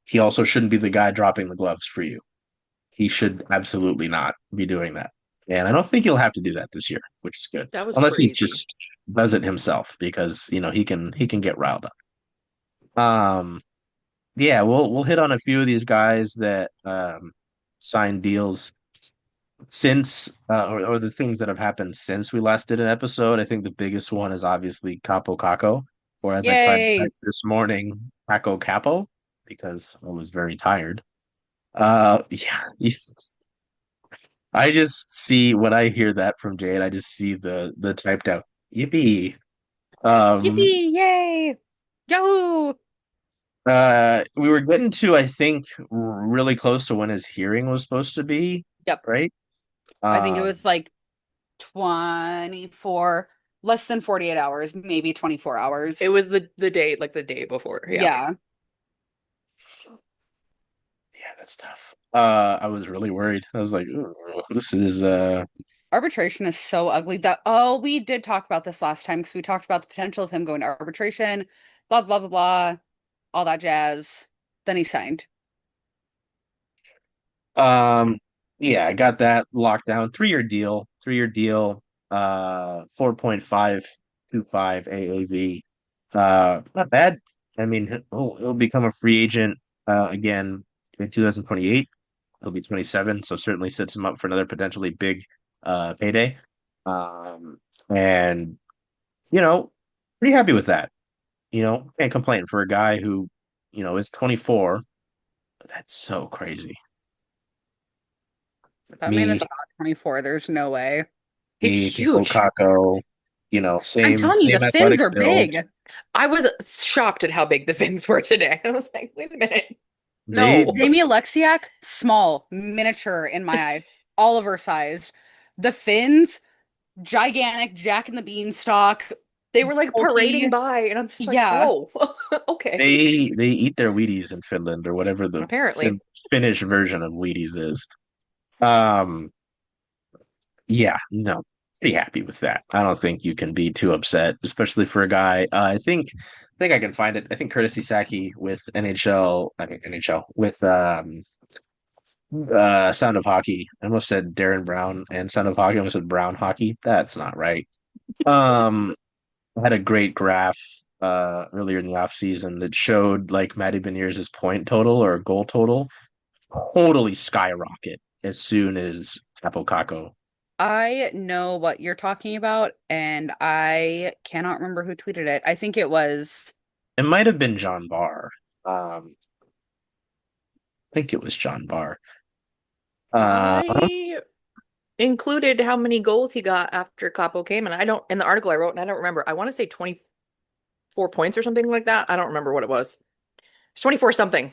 He also shouldn't be the guy dropping the gloves for you. He should absolutely not be doing that. And I don't think he'll have to do that this year, which is good. That was Unless he crazy. just does it himself because, he can get riled up. Yeah, we'll hit on a few of these guys that signed deals since or the things that have happened since we last did an episode. I think the biggest one is obviously Capo Caco, or as I tried to Yay. type this morning, Caco Capo, because I was very tired. Yeah, I just see when I hear that from Jade, I just see the typed out yippee. Um, Yippee! Yay! Yahoo! we were getting to, I think, really close to when his hearing was supposed to be, Yep. right? I think it was Um, like 24, less than 48 hours, maybe 24 It hours. was the day, like the day before. Yeah. Yeah. yeah, that's tough. I was really worried. I was like, "Ooh, this is Arbitration is so ugly that, oh, we did talk about this last time because we talked about the potential of him going to arbitration, blah, blah, blah, blah, all that jazz. Then he signed. um yeah, I got that locked down. 3-year deal, 4.525 AAV. Not bad. I mean, he'll become a free agent again in 2028. He'll be 27, so certainly sets him up for another potentially big payday. Um, and you know, pretty happy with that. Can't complain for a guy who, is 24. That's so crazy. That man Me, is not 24. There's no way. He's Kiko huge. Kako, I'm same telling you, the same fins athletic are build. big. I was shocked at how big the fins were today. I was like, wait a minute. They No. Jamie Alexiak, small, miniature in my eye, Oliver sized. The fins, gigantic, Jack and the Beanstalk. They were like parading Fully, by, and I'm just like, yeah. whoa, okay. they eat their Wheaties in Finland or whatever the Apparently. Finnish version of Wheaties is. Um, yeah, no, pretty happy with that. I don't think you can be too upset, especially for a guy. I think I can find it. I think Curtis Isaki with NHL, I mean NHL with Sound of Hockey. I almost said Darren Brown and Sound of Hockey. I almost said Brown Hockey. That's not right. Um, I had a great graph earlier in the offseason that showed like Matty Beniers' point total or goal total totally skyrocket as soon as Capo Caco. I know what you're talking about, and I cannot remember who tweeted it. I think it was It might have been John Barr. I think it was John Barr. I I included how many goals he got after Capo came, and I don't, in the article I wrote, and I don't remember. I want to say 24 points or something like that. I don't remember what it was. It's 24 something,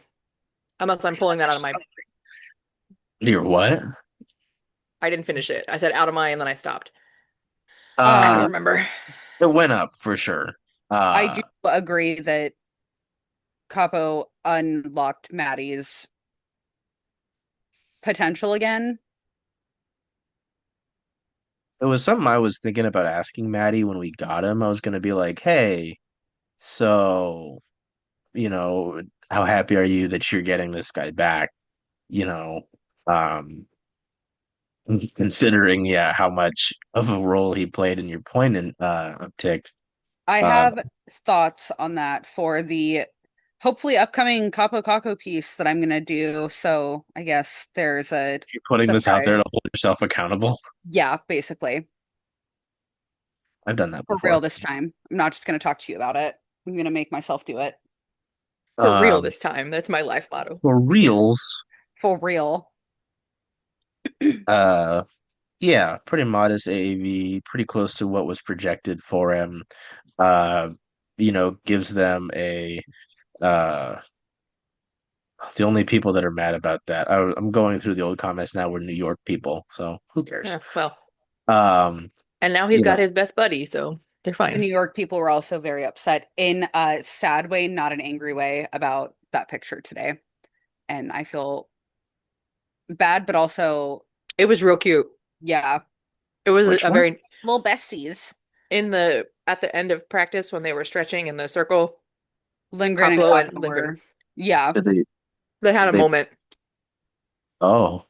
unless I'm pulling that out of my, You're what? I didn't finish it. I said out of my, and then I stopped. I don't Uh, um remember. it went up for sure. I do Uh, agree that Capo unlocked Maddie's potential again. it was something I was thinking about asking Maddie when we got him. I was gonna be like, "Hey, so you know, how happy are you that you're getting this guy back? You know, um, considering, yeah, how much of a role he played in your point and uptick. I Uh, have thoughts on that for the hopefully upcoming Capo Caco piece that I'm gonna do. So I guess there's a you're putting this out there surprise. to hold yourself accountable. Yeah, basically. I've done that For real before. this time. I'm not just gonna talk to you about it. I'm gonna make myself do it. For real Um, this time. That's my life motto. for reals, For real. uh, yeah, pretty modest AAV, pretty close to what was projected for him. Uh, gives them a uh the only people that are mad about that. I'm going through the old comments now were New York people, so who cares? Yeah, well, Um, and now he's you got know, his best buddy, so they're The New fine. York people were also very upset in a sad way, not an angry way, about that picture today. And I feel bad, but also, It was real cute. yeah, It was which a one? very little besties. in the at the end of practice when they were stretching in the circle, Lindgren and Kaplo and Clausen Lindgren. were, yeah, Did they They had a they moment. oh,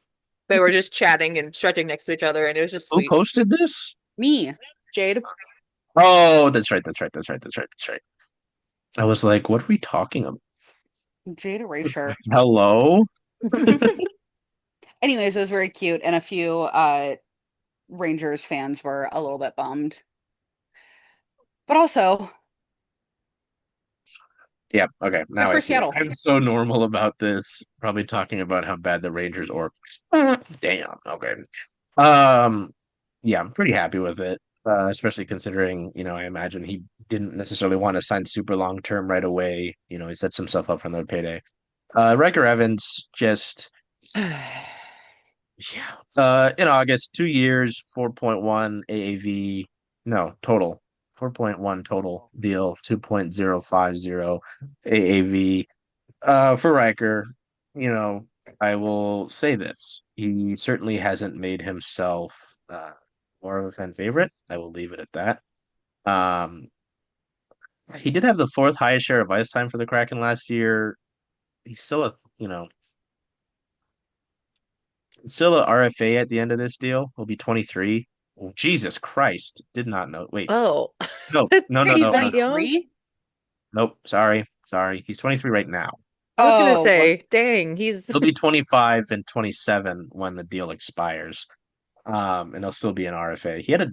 They were just chatting and stretching next to each other, and it was just who sweet. posted this? me, Jade, Oh, that's right, that's right, that's right, that's right, that's right. I was like, what are we talking about? Jade Erasure. Hello? Anyways, it was very cute, and a few Rangers fans were a little bit bummed. But also, Yeah, okay, good now I for see it. Seattle. I'm so normal about this, probably talking about how bad the Rangers or damn, okay. Um, yeah, I'm pretty happy with it, especially considering, I imagine he didn't necessarily want to sign super long term right away. He sets himself up for another payday. Riker Evans just, yeah, in August, 2 years, 4.1 AAV, no, total, 4.1 total deal, 2.050 AAV. For Riker, you know, I will say this. He certainly hasn't made himself more of a fan favorite. I will leave it at that. Um, he did have the fourth highest share of ice time for the Kraken last year. He's still still a RFA at the end of this deal. He'll be 23. Oh, Jesus Christ. Did not know. Wait. Oh, No, no, no, he's no, no, that no. young? 23? Nope. Sorry. Sorry. He's 23 right now. I was gonna Oh, say, dang, he's He'll be 25 and 27 when the deal expires. And he'll still be an RFA. He had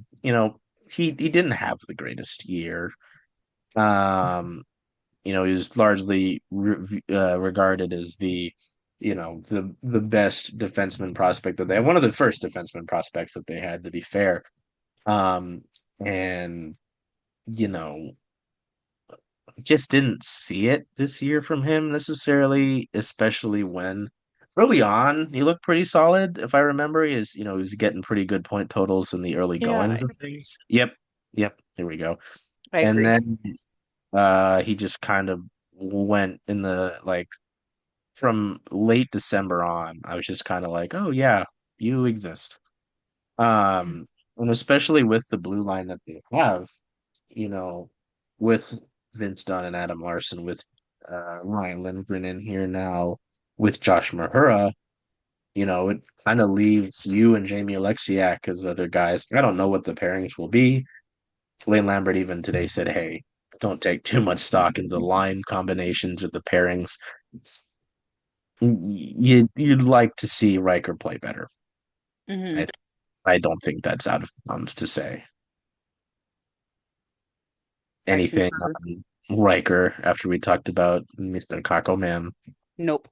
he didn't have the greatest year. Um, he was largely regarded as the best defenseman prospect that they had, one of the first defenseman prospects that they had, to be fair. And you know, just didn't see it this year from him necessarily, especially when early on he looked pretty solid. If I remember, he was getting pretty good point totals in the early yeah. goings of things. Yep, yep. Here we go. I And agree. then he just kind of went in the like from late December on. I was just kind of like, oh yeah, you exist. And especially with the blue line that they have, you know, with Vince Dunn and Adam Larson, with Ryan Lindgren in here now, with Josh Mahura, it kind of leaves you and Jamie Alexiak as other guys. I don't know what the pairings will be. Lane Lambert even today said, "Hey, don't take too much stock in the line combinations or the pairings. You'd like to see Riker play better." Hmm. I I don't think that's out of bounds to say I anything concur. on Riker after we talked about Mr. Kako Man. Nope.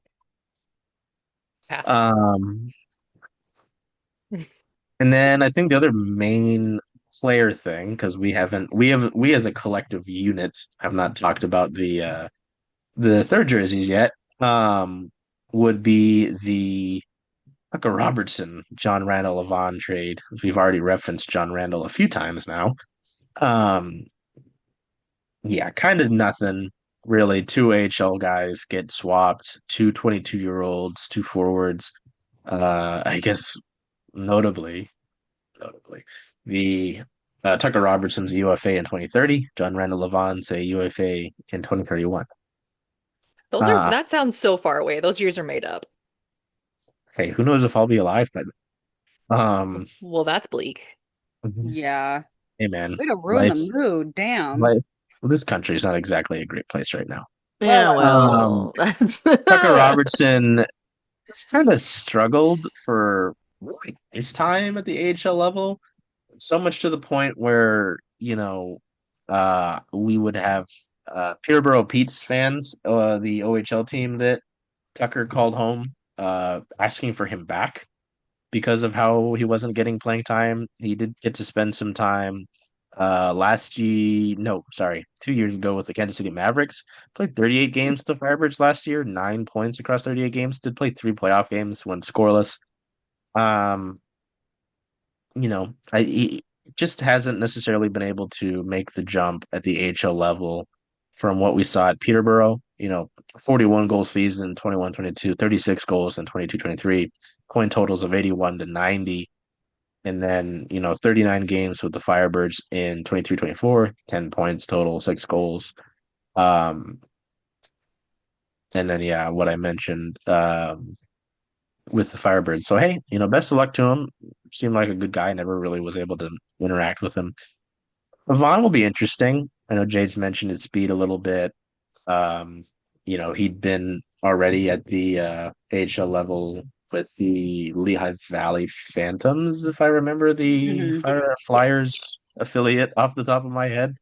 Pass. Um, and then I think the other main player thing, because we as a collective unit have not talked about the third jerseys yet, would be the Tucker Robertson, John Randall Levon trade. We've already referenced John Randall a few times now. Um, yeah, kind of nothing really. Two AHL guys get swapped, two 22-year-olds, two forwards. I guess notably, the Tucker Robertson's UFA in 2030, John Randall Levon's a UFA in 2031. Uh, That sounds so far away. Those years are made up. hey, who knows if I'll be alive by then? Well, that's bleak. Yeah. Hey man, Way to ruin the life, mood. Damn. life. This country is not exactly a great place right now. Well, Yeah, Um, well, that's Tucker Robertson has kind of struggled for really his time at the AHL level, so much to the point where, we would have Peterborough Pete's fans, the OHL team that Tucker called home, asking for him back because of how he wasn't getting playing time. He did get to spend some time last year, no, sorry, 2 years ago with the Kansas City Mavericks. Played 38 games with the Firebirds last year, 9 points across 38 games. Did play three playoff games, went scoreless. Um, he just hasn't necessarily been able to make the jump at the AHL level from what we saw at Peterborough. 41 goal season, 21-22, 36 goals in 22-23, point totals of 81 to 90. And then, 39 games with the Firebirds in 23-24, 10 points total, six goals. Um, and then, yeah, what I mentioned with the Firebirds. So, hey, best of luck to him. Seemed like a good guy. Never really was able to interact with him. Vaughn will be interesting. I know Jade's mentioned his speed a little bit. He'd been already at the AHL level with the Lehigh Valley Phantoms, if I remember the hmm Fire yes, Flyers affiliate off the top of my head.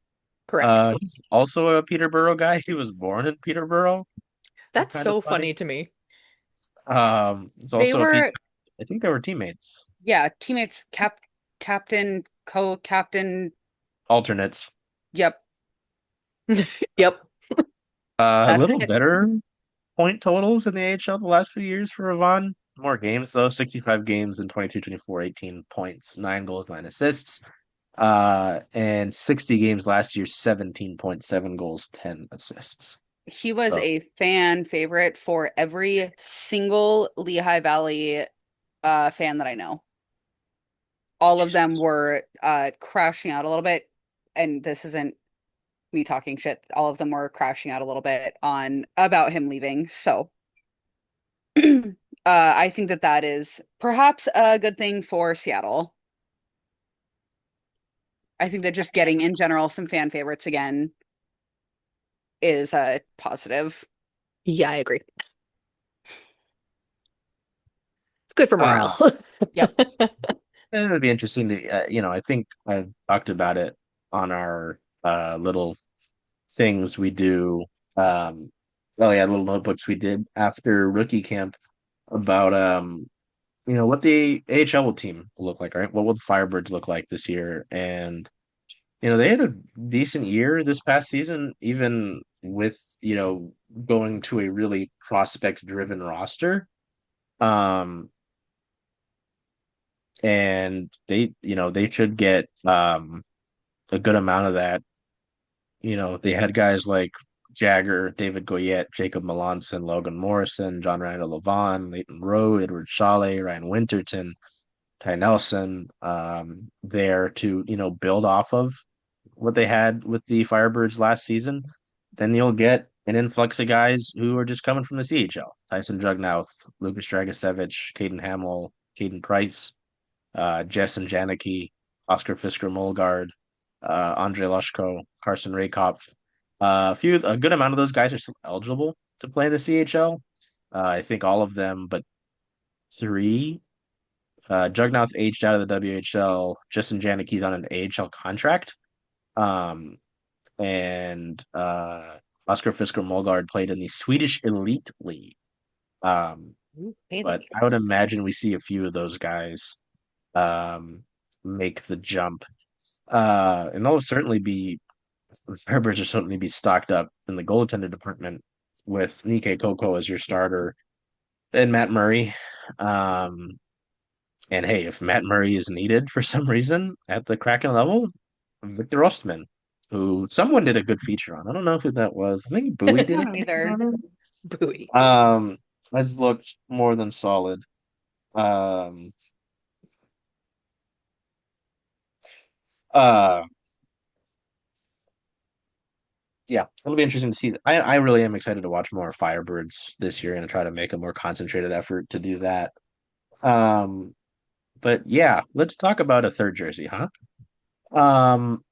correct. He's also a Peterborough guy. He was born in Peterborough. It's That's kind of so funny. funny to me. He's They also a Pete's. were, I think they were teammates, yeah, teammates, captain, co-captain. alternates. Yep. Yep. A That little better point totals in the AHL the last few years for Ravon. More games though, 65 games in 23-24, 18 points, 9 goals, 9 assists. And 60 games last year, 17.7 goals, 10 assists. He was So a fan favorite for every single Lehigh Valley fan that I know. All of them were crashing out a little bit, and this isn't me talking shit. All of them were crashing out a little bit on about him leaving. So I think that that is perhaps a good thing for Seattle. I think that just getting in general some fan favorites again is a positive. yeah, I agree. It's good for uh morale. Yep. it would be interesting to I think I talked about it on our little things we do. Oh yeah, little notebooks we did after rookie camp about what the AHL team will look like, right? What will the Firebirds look like this year? And they had a decent year this past season, even with going to a really prospect driven roster. Um, and they should get a good amount of that they had guys like Jagger, David Goyette, Jacob Melanson, Logan Morrison, John Randall Levon, Leighton Rowe, Edward Shale, Ryan Winterton, Ty Nelson, there to, build off of what they had with the Firebirds last season. Then you'll get an influx of guys who are just coming from the CHL. Tyson Jugmouth, Lucas Dragisevich, Caden Hamill, Caden Price, Jason Janicki, Oscar Fisker Molgard, Andre Lushko, Carson Raykopf. A good amount of those guys are still eligible to play in the CHL. I think all of them, but three. Jugmouth aged out of the WHL. Justin Janicki's on an AHL contract. Um, and Oscar Fisker Molgard played in the Swedish Elite League. Um, Ooh, but fancy. I would imagine we see a few of those guys um, make the jump. And they'll certainly be Fairbridge will certainly be stocked up in the goaltender department with Nikkei Coco as your starter and Matt Murray. Um, and hey, if Matt Murray is needed for some reason at the Kraken level, Victor Ostman, who someone did a good feature on. I don't know who that was. I think Bowie I did a don't feature either. on him. Buoy. Has looked more than solid. Um, uh, yeah, it'll be interesting to see. I really am excited to watch more Firebirds this year and try to make a more concentrated effort to do that. Um, but yeah, let's talk about a third jersey, huh? Um,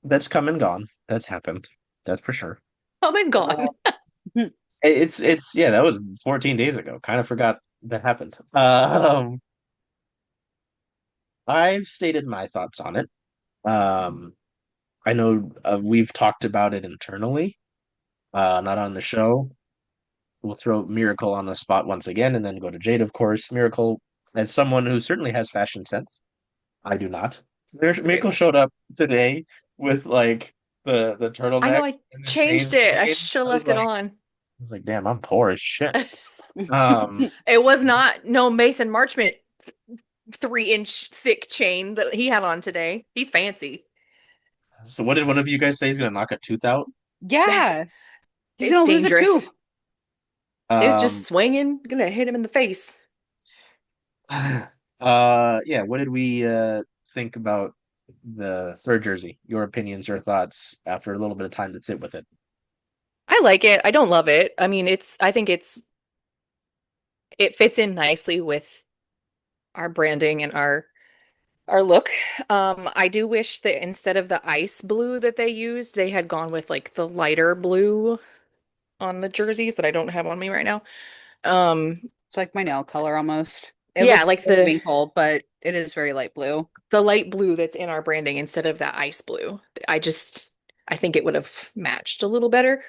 that's come and gone. That's happened. That's for sure. Come and Uh, gone. it's yeah, that was 14 days ago. Kind of forgot that happened. I've stated my thoughts on it. Um, I know we've talked about it internally, not on the show. We'll throw Miracle on the spot once again and then go to Jade, of course. Miracle, as someone who certainly has fashion sense, I do not. Miracle Ew. showed up today with like the I turtleneck know I and the changed chains it. I chain. should have left it on. I was like, damn, I'm poor as shit. Um, It was not no Mason Marchment 3-inch thick chain that he had on today. He's fancy. so what did one of you guys say he's gonna knock a tooth out? Yeah, he's It's gonna lose a tooth. dangerous. It was just Um, swinging, gonna hit him in the face. yeah, what did we think about the third jersey? Your opinions or thoughts after a little bit of time to sit with it? I like it. I don't love it. I mean, I think it fits in nicely with our branding and our look. I do wish that instead of the ice blue that they used, they had gone with like the lighter blue on the jerseys that I don't have on me right now. Um, It's like my nail color almost. It yeah, looks like winkle, but it is very light blue. the light blue that's in our branding instead of that ice blue. I think it would have matched a little better.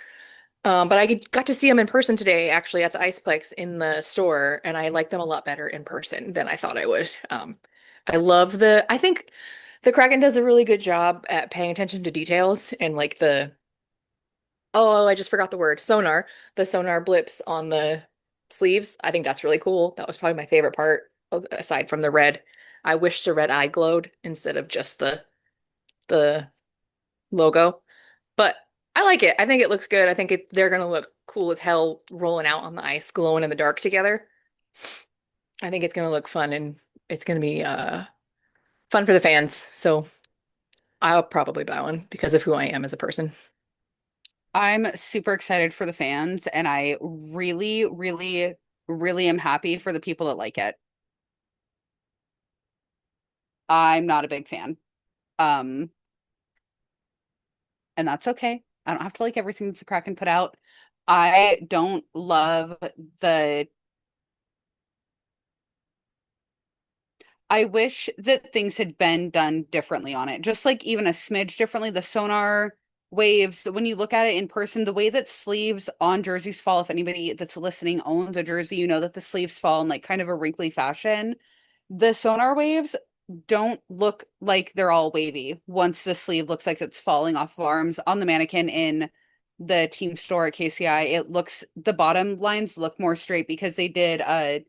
But got to see them in person today, actually, at the Iceplex in the store, and I like them a lot better in person than I thought I would. I think the Kraken does a really good job at paying attention to details and like oh, I just forgot the word, the sonar blips on the sleeves. I think that's really cool. That was probably my favorite part, aside from the red. I wish the red eye glowed instead of just the logo. But I like it. I think it looks good. I think they're gonna look cool as hell rolling out on the ice, glowing in the dark together. I think it's gonna look fun and it's gonna be fun for the fans. So I'll probably buy one because of who I am as a person. I'm super excited for the fans, and I really, really, really am happy for the people that like it. I'm not a big fan. Um, and that's okay. I don't have to like everything that the Kraken put out. I don't love the I wish that things had been done differently on it. Just like even a smidge differently. The sonar waves, when you look at it in person, the way that sleeves on jerseys fall, if anybody that's listening owns a jersey, you know that the sleeves fall in like kind of a wrinkly fashion. The sonar waves don't look like they're all wavy once the sleeve looks like it's falling off of arms on the mannequin in the team store at KCI. The bottom lines look more straight because they did a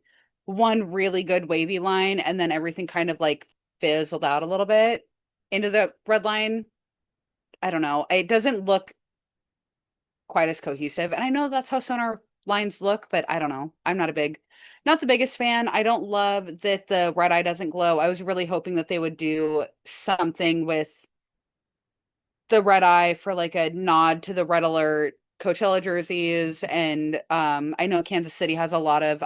one really good wavy line and then everything kind of like fizzled out a little bit into the red line. I don't know. It doesn't look quite as cohesive. And I know that's how Sonar lines look, but I don't know. I'm not the biggest fan. I don't love that the red eye doesn't glow. I was really hoping that they would do something with the red eye for like a nod to the Red Alert Coachella jerseys. And I know Kansas City has a lot of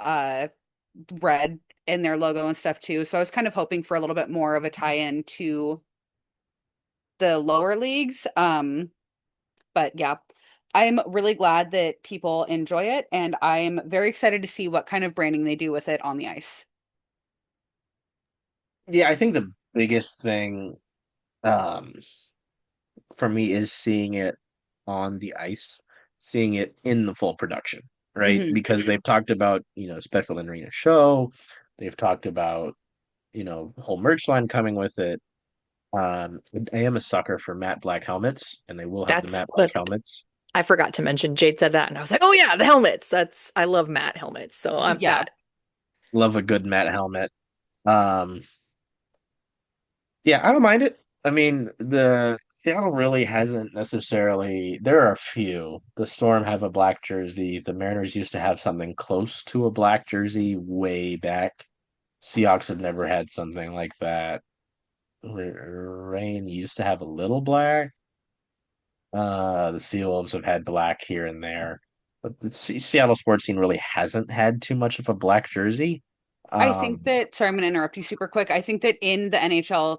red in their logo and stuff too. So I was kind of hoping for a little bit more of a tie-in to the lower leagues. But yeah, I'm really glad that people enjoy it, and I'm very excited to see what kind of branding they do with it on the ice. Yeah, I think the biggest thing um for me is seeing it on the ice, seeing it in the full production, right? Hmm. Because they've talked about, special arena show, they've talked about, whole merch line coming with it. I am a sucker for matte black helmets, and they will have the That's matte black what helmets. I forgot to mention. Jade said that, and I was like, oh yeah, the helmets. I love matte helmets, so I'm Yeah, glad. Love a good matte helmet. Um, yeah, I don't mind it. I mean, the Seattle really hasn't necessarily. There are a few. The Storm have a black jersey. The Mariners used to have something close to a black jersey way back. Seahawks have never had something like that. Rain used to have a little black. The Seawolves have had black here and there, but the Seattle sports scene really hasn't had too much of a black jersey. I think Um, that, sorry, I'm going to interrupt you super quick. I think that in the NHL,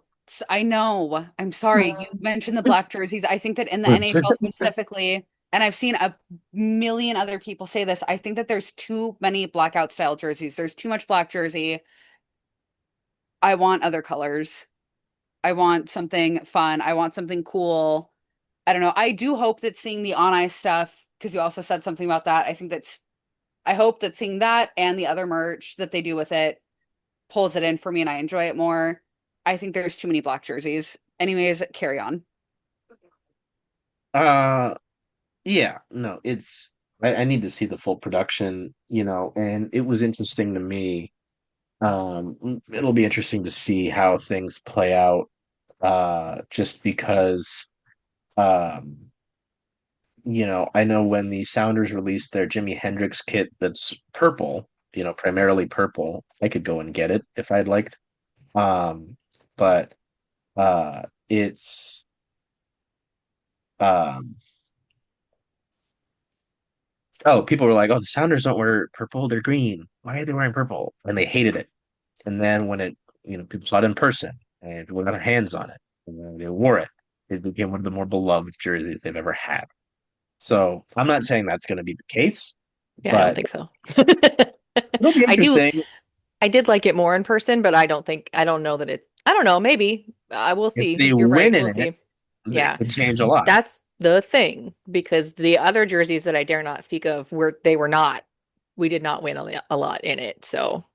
I know, I'm sorry, you mentioned the black jerseys. I think that in the NHL specifically, and I've seen a million other people say this, I think that there's too many blackout style jerseys. There's too much black jersey. I want other colors. I want something fun. I want something cool. I don't know. I do hope that seeing the on ice stuff, because you also said something about that. I hope that seeing that and the other merch that they do with it pulls it in for me and I enjoy it more. I think there's too many black jerseys. Anyways, carry on. uh, yeah, no, I need to see the full production, and it was interesting to me. It'll be interesting to see how things play out, just because, um, I know when the Sounders released their Jimi Hendrix kit that's purple, primarily purple, I could go and get it if I'd liked. But it's um oh, people were like, "Oh, the Sounders don't wear purple, they're green. Why are they wearing purple?" And they hated it. And then when people saw it in person and people got their hands on it and then they wore it, it became one of the more beloved jerseys they've ever had. So I'm not saying that's going to be the case, Yeah, I don't but think so. it'll be I do. interesting I did like it more in person, but I don't know that it. I don't know. Maybe I will if see. they You're right. win We'll in it. see. It Yeah, could change a lot. that's the thing because the other jerseys that I dare not speak of were not. We did not win a lot in it. So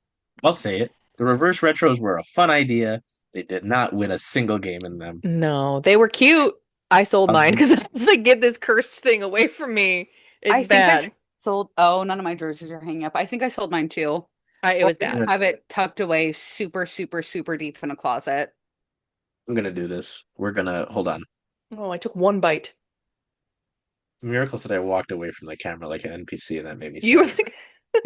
I'll say it. The reverse retros were a fun idea. They did not win a single game in them. no, they were cute. I sold mine Um, because I was like, get this cursed thing away from me. I It's think I bad. sold, oh, none of my jerseys are hanging up. I think I sold mine too. It Or was I bad. have it tucked away super, super, super deep in a closet. I'm gonna do this. We're gonna hold on. Oh, I took one bite. Miracle said I walked away from the camera like an NPC, and that made me You were sad. like,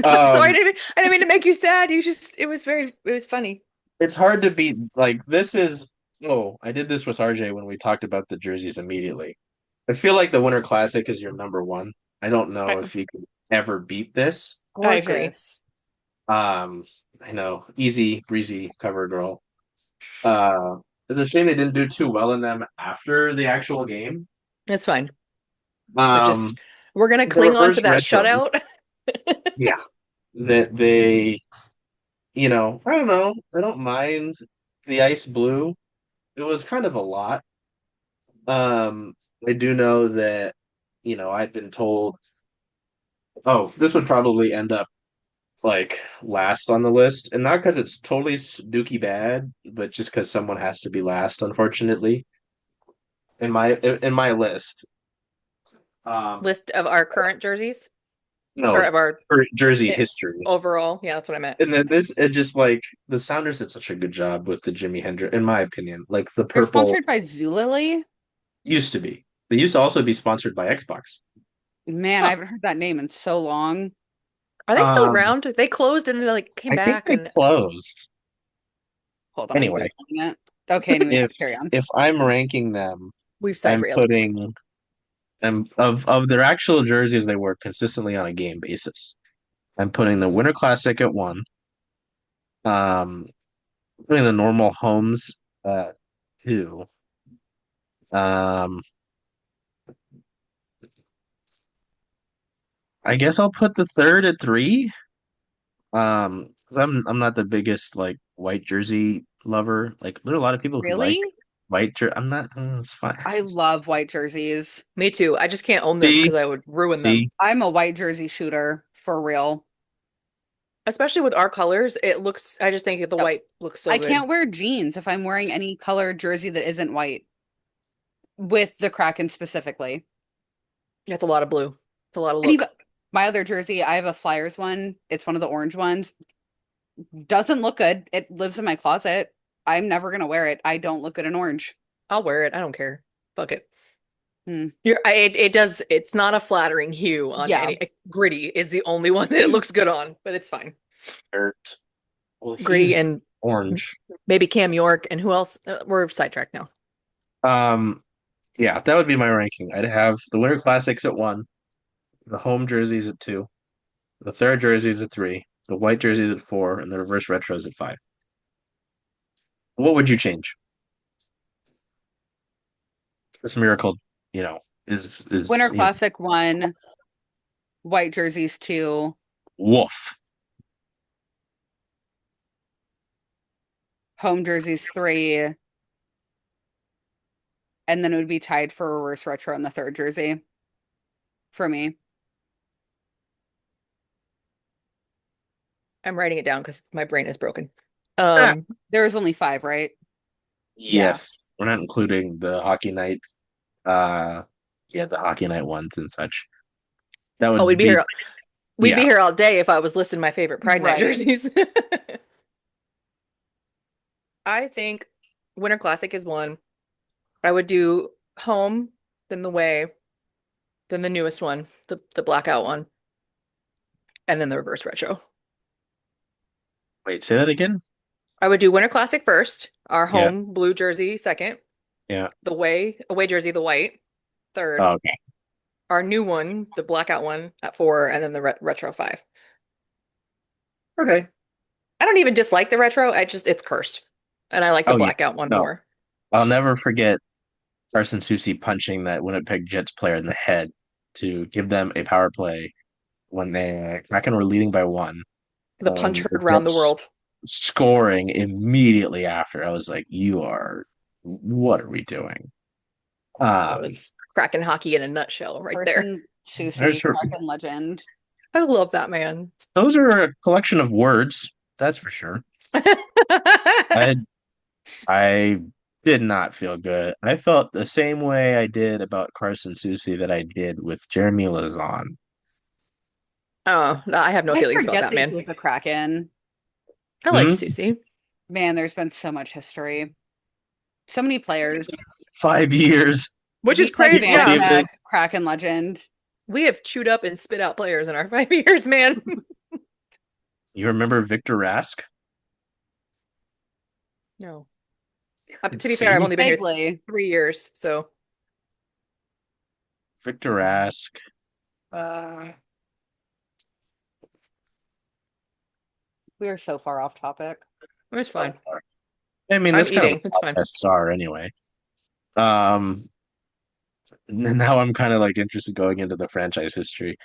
I'm sorry. Um, I didn't mean to make you sad. It was funny. it's hard to beat. Like this is. Oh, I did this with RJ when we talked about the jerseys immediately. I feel like the Winter Classic is your number one. I don't know I, if you can ever beat this. I agree. Gorgeous. Um, I know, easy breezy cover girl. Uh, it's a shame they didn't do too well in them after the actual game. It's fine. But Um, just we're gonna the cling on to reverse that retros, shutout. yeah, that they, I don't know, I don't mind the ice blue. It was kind of a lot. Um, I do know that, I'd been told, oh, this would probably end up like last on the list, and not because it's totally dookie bad, but just because someone has to be last, unfortunately, in my list. Um, List of our current jerseys or no, of our for jersey eh, history. overall. Yeah, that's what I meant. And then it just like the Sounders did such a good job with the Jimi Hendrix, in my opinion. Like the They're purple, sponsored by Zulily. Used to be. They used to also be sponsored by Xbox. Man, I Huh. haven't heard that name in so long. Are they still Um, around? They closed and then they like came I think back they and closed. Hold on, I'm Anyway, Googling it. Okay, anyways, if carry on. if I'm ranking them, we've side I'm railed. putting them of their actual jerseys they wear consistently on a game basis. I'm putting the Winter Classic at one. Um, putting the normal homes at two. Um, I guess I'll put the third at three. Because I'm not the biggest like white jersey lover. Like there are a lot of people who like Really? white jersey. I'm not. It's fine. I love white jerseys. Me too. I just can't own them See, because I would ruin them. see, I'm a white jersey shooter for real. Especially with our colors, it looks, I just think the Yep. white looks so I good. can't wear jeans if I'm wearing any colored jersey that isn't white, with the Kraken specifically. It's a lot of blue. It's a lot of And even look. my other jersey, I have a Flyers one. It's one of the orange ones. Doesn't look good. It lives in my closet. I'm never gonna wear it. I don't look good in orange. I'll wear it. I don't care. Fuck it. Hmm. It does, it's not a flattering hue on Yeah. any, gritty is the only one that it looks good on, but it's fine. dirt. Well, Gritty he's and orange. maybe Cam York and who else? We're sidetracked now. Um, yeah, that would be my ranking. I'd have the Winter Classics at one, the home jerseys at two, the third jerseys at three, the white jerseys at four, and the reverse retros at five. What would you change? This miracle, you know, is Winter Classic one, white jerseys two, woof. home jerseys three, and then it would be tied for reverse retro in the third jersey for me. I'm writing it down because my brain is broken. Ah, There's only five, right? Yeah. yes, we're not including the hockey night. Uh, yeah, the hockey night ones and such. That Oh, would be we'd be yeah. here all day if I was listing my favorite Pride Night Right. jerseys. I think Winter Classic is one. I would do home, then the way, then the newest one, the blackout one, and then the reverse retro. Wait, say that again? I would do Winter Classic first, our Yeah, home blue jersey second, yeah. the away jersey, the white third, Oh, okay. our new one, the blackout one at four, and then the retro five. Okay. I don't even dislike the retro. It's cursed. And I like the Oh yeah. blackout one No, more. I'll never forget Carson Soucy punching that Winnipeg Jets player in the head to give them a power play when they Kraken were leading by one, The punch and the heard round the Jets world. scoring immediately after. I was like, "You are, what are we doing?" That Um, was Kraken hockey in a nutshell right there. Person there's Susie, Kraken legend. I love that man. those are a collection of words, that's for sure. I I did not feel good. I felt the same way I did about Carson Soucy that I did with Jeremy Lazon. Oh, I have no I feelings about forget that that he man. was a Kraken. I like Hmm? Susie. Man, there's been so much history. So many players. 5 years. Which is He said crazy. Any Yeah. of them? Vanderbeck, Kraken legend. We have chewed up and spit out players in our 5 years, man. You remember Victor Rask? No. To be fair, I've See? only been here Vaguely. 3 years, so Victor Rask. Uh, We are so far off topic. it's fine. I mean, I'm that's kind of eating. what It's fine. podcasts are anyway. Um, now I'm kind of like interested going into the franchise history.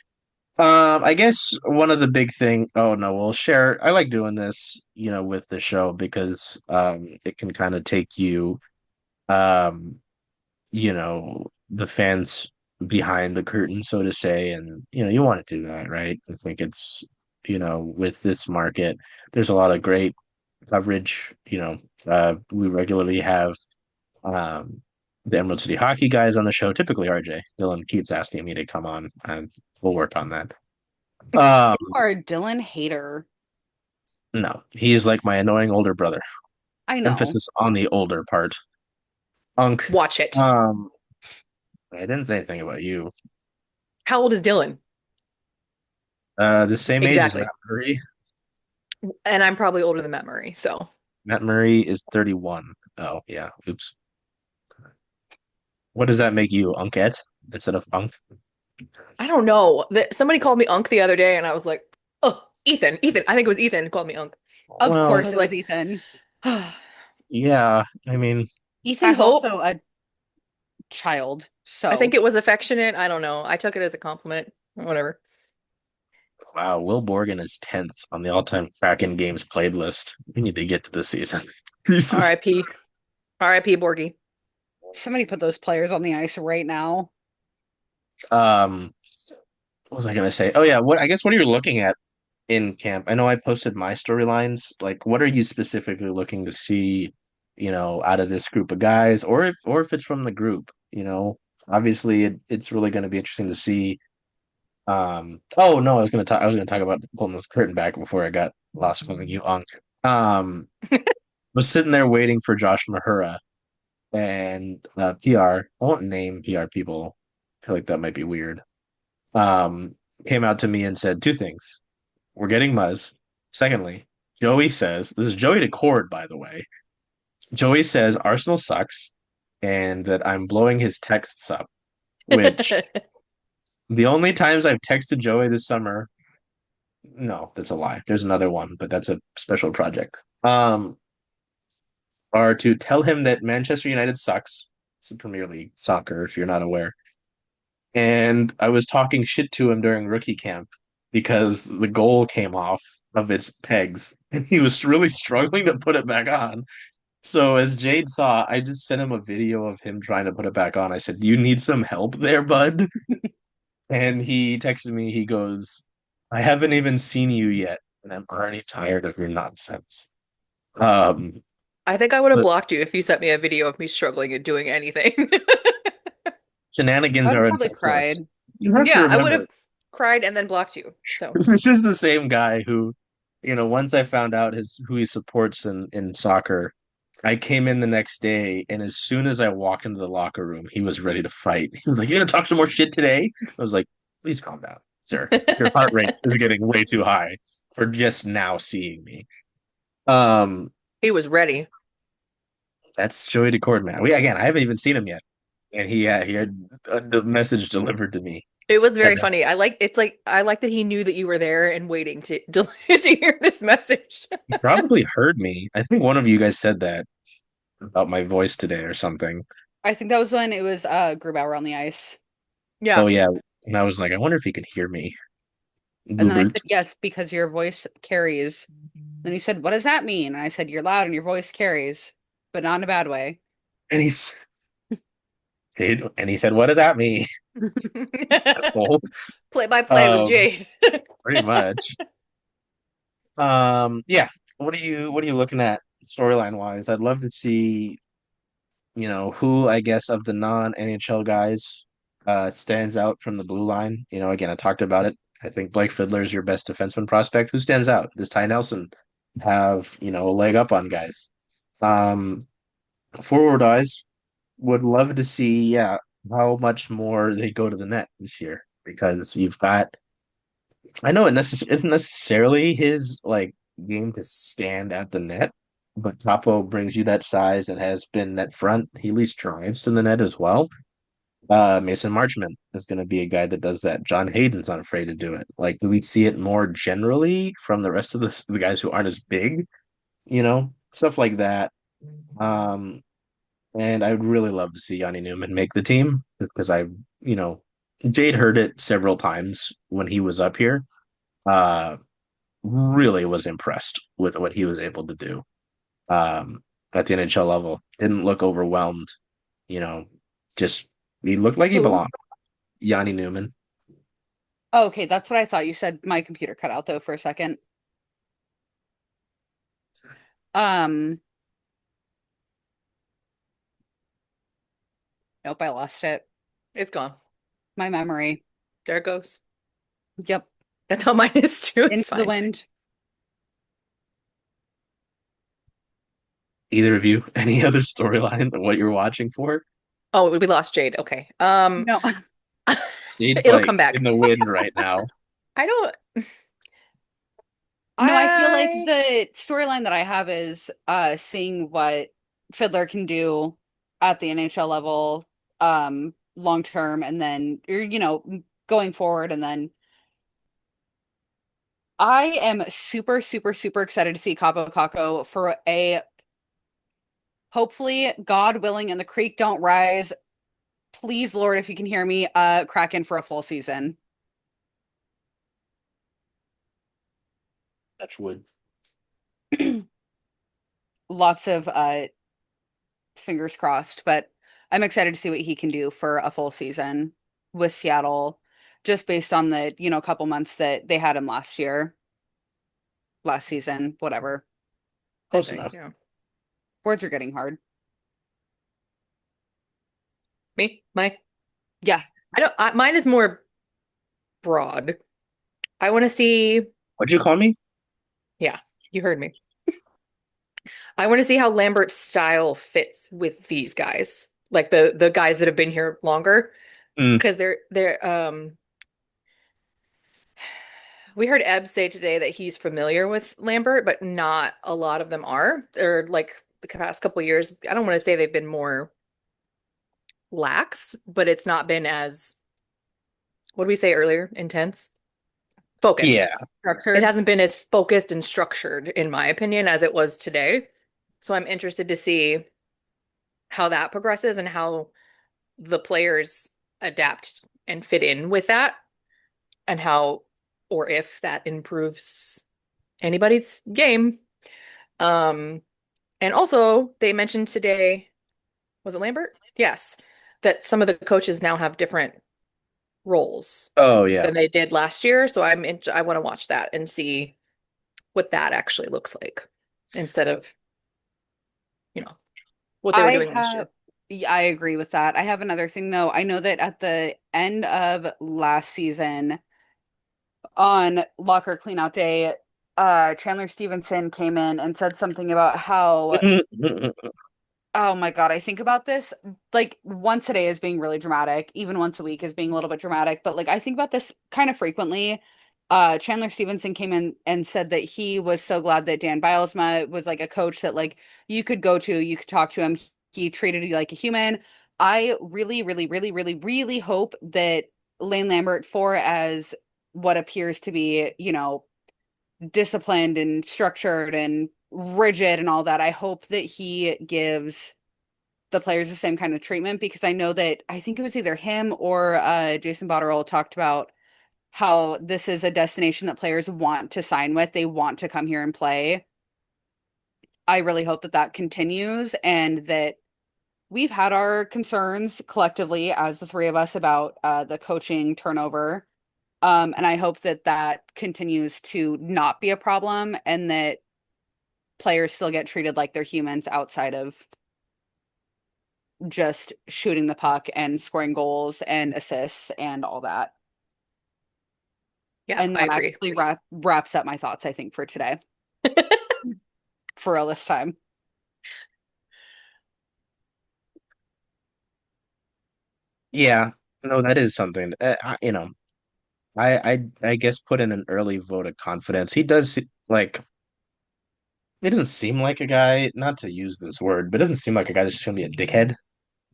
I guess one of the big thing. Oh no, we'll share. I like doing this, with the show because it can kind of take you, um, the fans behind the curtain, so to say, and you want to do that, right? I think it's with this market, there's a lot of great coverage. We regularly have um the Emerald City Hockey guys on the show. Typically, RJ Dylan keeps asking me to come on, and we'll work on that. Um, You are a Dylan hater. no, he is like my annoying older brother. I know. Emphasis on the older part. Unk. Watch it. Um, I didn't say anything about you. How old is Dylan? The same age as Matt Exactly. Murray. And I'm probably older than Matt Murray, so Matt Murray is 31. Oh, yeah. Oops. What does that make you, Unket, instead of Unk? I don't know. Somebody called me Unc the other day, and I was like, "Oh, Ethan, Ethan." I think it was Ethan who called me Unc. Of I Well, course was it was like, Ethan. I yeah. I mean, Ethan's hope. also a child, I think so it was affectionate. I don't know. I took it as a compliment. Whatever. wow, Will Borgen is 10th on the all-time Kraken games played list. We need to get to this season. Jesus. R.I.P. R.I.P. Borgie. somebody put those players on the ice right now. Um, what was I gonna say? Oh yeah, what are you looking at in camp? I know I posted my storylines. Like, what are you specifically looking to see, out of this group of guys, or if it's from the group, Obviously it's really gonna be interesting to see. Oh no, I was gonna talk about pulling this curtain back before I got lost calling you Unk. Was sitting there waiting for Josh Mahura and PR. I won't name PR people. I feel like that might be weird. Um, Came out to me and said two things. We're getting Muzz. Secondly, Joey says, this is Joey DeCord, by the way. Joey says Arsenal sucks and that I'm blowing his texts up, which the only times I've texted Joey this summer, no, that's a lie. There's another one, but that's a special project. Are to tell him that Manchester United sucks. It's the Premier League soccer, if you're not aware. And I was talking shit to him during rookie camp because the goal came off of its pegs and he was really struggling to put it back on. So as Jade saw, I just sent him a video of him trying to put it back on. I said, "Do you need some help there, bud?" And he texted me, he goes, "I haven't even seen you yet, and I'm already tired of your nonsense." Um, I think I would have but blocked you if you sent me a video of me struggling at doing anything. I shenanigans would are in probably full force. cried. You have to Yeah, I would remember, have cried and then blocked you. So, this is the same guy who, once I found out his who he supports in soccer, I came in the next day, and as soon as I walked into the locker room, he was ready to fight. He was like, "You gonna talk some more shit today?" I was like, "Please calm down, sir. Your heart rate is getting way too high for just now seeing me." Um, he was ready. that's Joey DeCord, man. I haven't even seen him yet, and he had the message delivered to me, It was and very funny. I like that he knew that you were there and waiting to hear this message. he probably heard me. I think one of you guys said that about my voice today or something. I think that was when it was Grubauer on the ice. Oh Yeah. yeah, and I was like, I wonder if he can hear me. And then I Goobert. said, yes, because your voice carries. Then he said, what does that mean? And I said, you're loud and your voice carries, but not in a bad way. And he said, "What does that mean?" Asshole. Play by play with Um, Jade. Pretty much. Yeah. What are you looking at storyline wise? I'd love to see, who I guess of the non-NHL guys stands out from the blue line. Again, I talked about it. I think Blake Fiddler is your best defenseman prospect. Who stands out? Does Ty Nelson have, a leg up on guys? Um, Forward eyes would love to see, yeah, how much more they go to the net this year because you've got. I know isn't necessarily his like game to stand at the net, but Capo brings you that size and has been net front. He at least drives to the net as well. Mason Marchment is going to be a guy that does that. John Hayden's not afraid to do it. Like, do we see it more generally from the rest of the guys who aren't as big? Stuff like that. Um, and I would really love to see Yanni Newman make the team because you know, Jade heard it several times when he was up here. Uh, really was impressed with what he was able to do at the NHL level. Didn't look overwhelmed, you know, just he looked like he Who? belonged. Yanni Newman. Oh, okay, that's what I thought. You said my computer cut out though for a second. Um, nope, I lost it. It's gone. My memory. There it goes. Yep, That's how mine is too. It's into the fine. wind. Either of you, any other storyline that what you're watching for? Oh, we lost Jade. Okay. No. Jade's It'll like come back. in the wind right now. I don't No, I feel like I the storyline that I have is seeing what Fiddler can do at the NHL level long term and then or going forward and then I am super super super excited to see Capo Caco for a hopefully God willing and the creek don't rise. Please Lord if you can hear me Kraken for a full season. Touch wood. Lots of fingers crossed, but I'm excited to see what he can do for a full season with Seattle, just based on the, couple months that they had him last season, whatever. Close okay, enough. yeah. Words are getting hard. Me? My Yeah. mine is more broad. I want to see, What'd you call me? yeah, you heard me. I want to see how Lambert's style fits with these guys. Like the guys that have been here longer. Mm, Because they're we heard Ebb say today that he's familiar with Lambert, but not a lot of them are. They're like the past couple of years, I don't want to say they've been more lax, but it's not been as, what did we say earlier? Intense? yeah. Focused. It Structured. hasn't been as focused and structured, in my opinion, as it was today. So I'm interested to see how that progresses and how the players adapt and fit in with that, and how or if that improves anybody's game. Um, and also they mentioned today, was it Lambert? Yes, that some of the coaches now have different roles Oh yeah. than they did last year. So I want to watch that and see what that actually looks like instead of, you know, what they were I doing last have, year. yeah, I agree with that. I have another thing though. I know that at the end of last season on locker cleanout day, Chandler Stevenson came in and said something about how oh my God, I think about this like once a day is being really dramatic, even once a week is being a little bit dramatic, but like I think about this kind of frequently. Chandler Stevenson came in and said that he was so glad that Dan Bylsma was like a coach that like you could go to, you could talk to him. He treated you like a human. I really, really, really, really, really hope that Lane Lambert, for as what appears to be, disciplined and structured and rigid and all that. I hope that he gives the players the same kind of treatment because I know that I think it was either him or Jason Botterill talked about how this is a destination that players want to sign with. They want to come here and play. I really hope that that continues and that we've had our concerns collectively as the three of us about the coaching turnover. And I hope that that continues to not be a problem and that players still get treated like they're humans outside of just shooting the puck and scoring goals and assists and all that. Yeah, And I that agree. actually wraps up my thoughts, I think, for today, for real this time. Yeah. No, that is something. I guess put in an early vote of confidence. He does like he doesn't seem like a guy, not to use this word, but doesn't seem like a guy that's just gonna be a dickhead,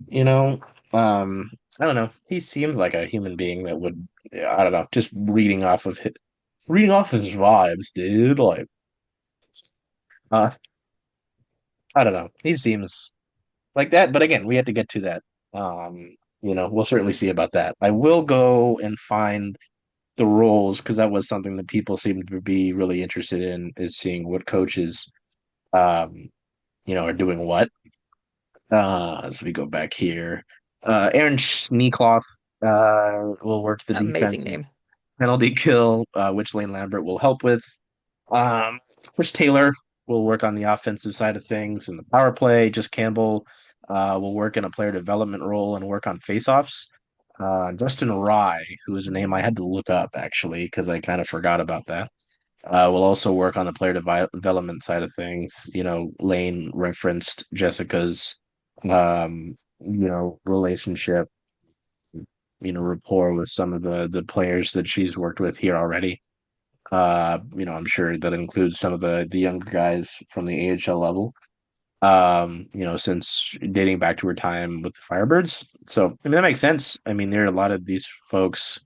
you know? I don't know. He seems like a human being that would, I don't know, just reading off his vibes, dude. Like, uh, I don't know. He seems like that, but again, we have to get to that. We'll certainly see about that. I will go and find the roles because that was something that people seem to be really interested in is seeing what coaches um are doing what. As we go back here. Aaron Schneekloth will work the Amazing defense name. penalty kill, which Lane Lambert will help with. Chris Taylor will work on the offensive side of things in the power play. Just Campbell will work in a player development role and work on faceoffs. Justin Rye, who is a name I had to look up actually because I kind of forgot about that. Will also work on the player development side of things. Lane referenced Jessica's relationship, rapport with some of the players that she's worked with here already. I'm sure that includes some of the younger guys from the AHL level. Since dating back to her time with the Firebirds. So, I mean, that makes sense. I mean, there are a lot of these folks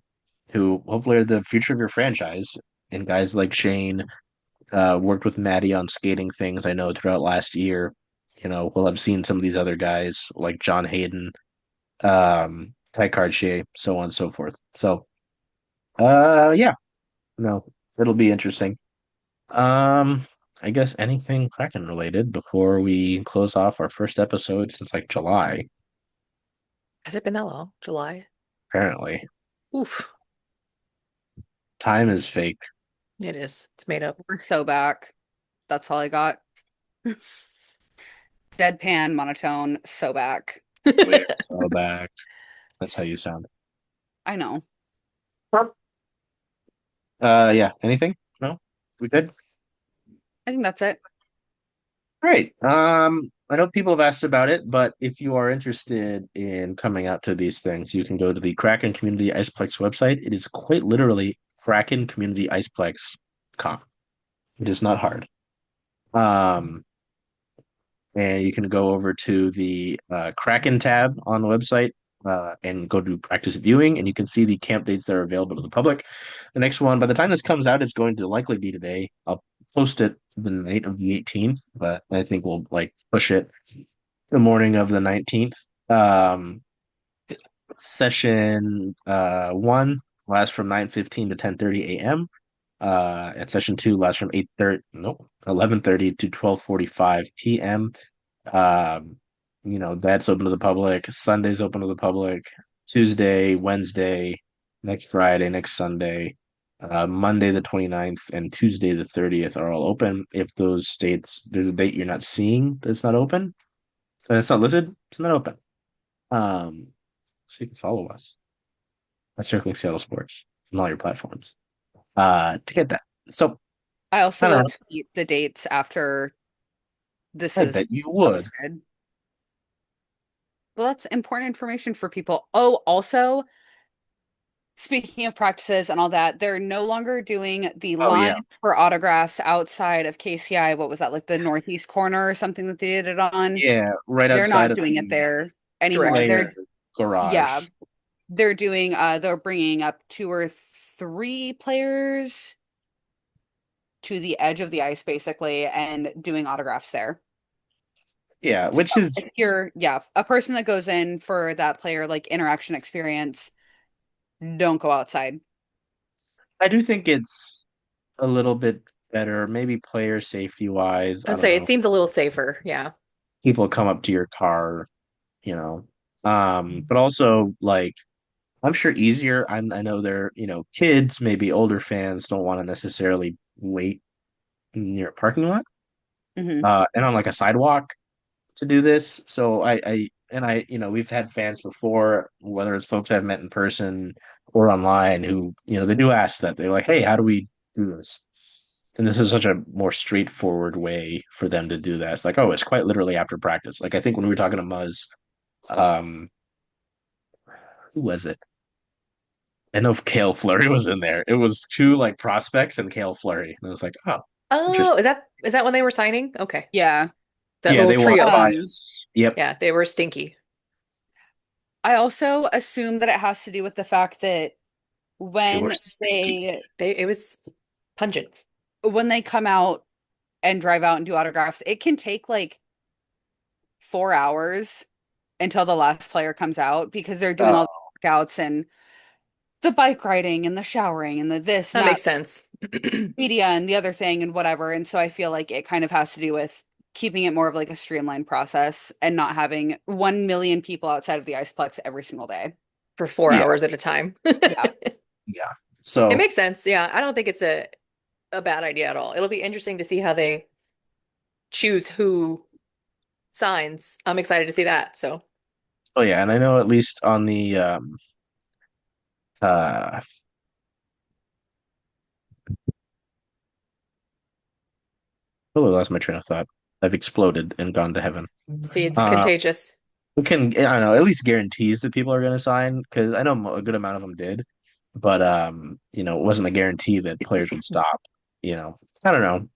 who hopefully are the future of your franchise. And guys like Shane worked with Maddie on skating things. I know throughout last year, we'll have seen some of these other guys like John Hayden, Ty Cartier, so on and so forth. So, yeah, no, it'll be interesting. Um, I guess anything Kraken related before we close off our first episode since like July, Has it been that long? July? apparently. Oof. Time is fake. It is. It's made up. We're so back. That's all I got. Deadpan, monotone, so back. We're so back. That's how you sound. I know. Yeah. Anything? No? We good? I think that's it. Great. I know people have asked about it, but if you are interested in coming out to these things, you can go to the Kraken Community Iceplex website. It is quite literally Kraken Community Iceplex.com. It is not hard. Um, and you can go over to the Kraken tab on the website and go to practice viewing, and you can see the camp dates that are available to the public. The next one, by the time this comes out, it's going to likely be today. I'll post it the night of the 18th, but I think we'll like push it the morning of the 19th. Session one lasts from 9:15 to 10:30 a.m. And session two lasts from 8:30, nope, 11:30 to 12:45 p.m. Um, that's open to the public. Sunday's open to the public. Tuesday, Wednesday, next Friday, next Sunday, Monday the 29th, and Tuesday the 30th are all open. If those dates, there's a date you're not seeing that's not open, and it's not listed, it's not open. Um, so you can follow us at Circling Seattle Sports on all your platforms to get that. So I also I don't will know. tweet the dates after this I is bet you would. posted. Well, that's important information for people. Oh, also, speaking of practices and all that, they're no longer doing the Oh yeah, line for autographs outside of KCI. What was that, like the northeast corner or something that they did it on? yeah, right They're outside not of doing it the there anymore. Directions. player They're, yeah, garage. they're bringing up two or three players to the edge of the ice basically and doing autographs there. Yeah, So which is if you're, yeah, a person that goes in for that player like interaction experience, don't go outside. I do think it's a little bit better, maybe player safety wise. I I'd don't say it know. seems a little safer. Yeah. People come up to your car, you know. But also like I'm sure easier. I know they're, kids, maybe older fans don't want to necessarily wait near a parking lot, Hmm. and on like a sidewalk to do this. So we've had fans before, whether it's folks I've met in person or online, who, they do ask that. They're like, "Hey, how do we do this?" And this is such a more straightforward way for them to do that. It's like, oh, it's quite literally after practice. Like I think when we were talking to Muzz, um, who was it? I know if Kale Flurry was in there. It was two like prospects and Kale Flurry. And I was like, oh, Oh, interesting. is that when they were signing? Okay. Yeah. That Yeah, little they walked trio. by Um, us. Yep. Yeah, they were stinky. I also assume that it has to do with the fact that They were when stinky. they It was pungent when they come out and drive out and do autographs, it can take like 4 hours until the last player comes out because they're doing all Oh, the workouts and the bike riding and the showering and the this and That that makes sense. media and the other thing and whatever. And so I feel like it kind of has to do with keeping it more of like a streamlined process and not having 1 million people outside of the Iceplex every single day. For four yeah, hours at a time. Yeah. yeah. It So, makes sense. Yeah, I don't think it's a bad idea at all. It'll be interesting to see how they choose who signs. I'm excited to see that. So, oh yeah, and I know at least on the uh oh, I lost my train of thought. I've exploded and gone to heaven. see, it's Uh contagious. I don't know, at least guarantees that people are going to sign because I know a good amount of them did, but it wasn't a guarantee that players would stop. I don't know.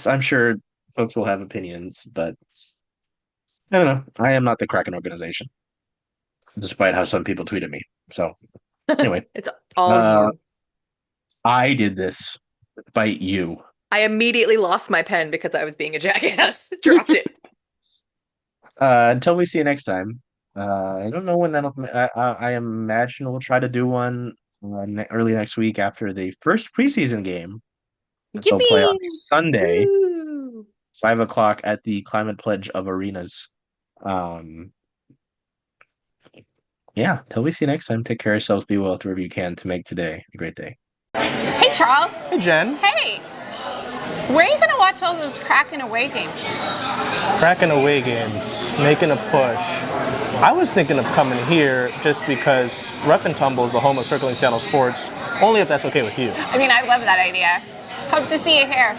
I'm sure folks will have opinions, but I don't know. I am not the Kraken organization, despite how some people tweet at me. So anyway, It's all uh, you. I did this despite you. I immediately lost my pen because I was being a jackass. Dropped it. Until we see you next time. I don't know when that'll. I imagine we'll try to do one early next week after the first preseason game. They'll play on Yippee! Sunday, Woo! 5 o'clock at the Climate Pledge of Arenas. Um, yeah. Till we see you next time. Take care of yourselves. Be well wherever you can to make today a great day. Hey, Charles. Hey, Jen. Hey. Where are you going to watch all those Kraken away games? Kraken away games, making a push. I was thinking of coming here just because Rough and Tumble is the home of circling Seattle sports, only if that's okay with you. I mean, I love that idea. Hope to see you here.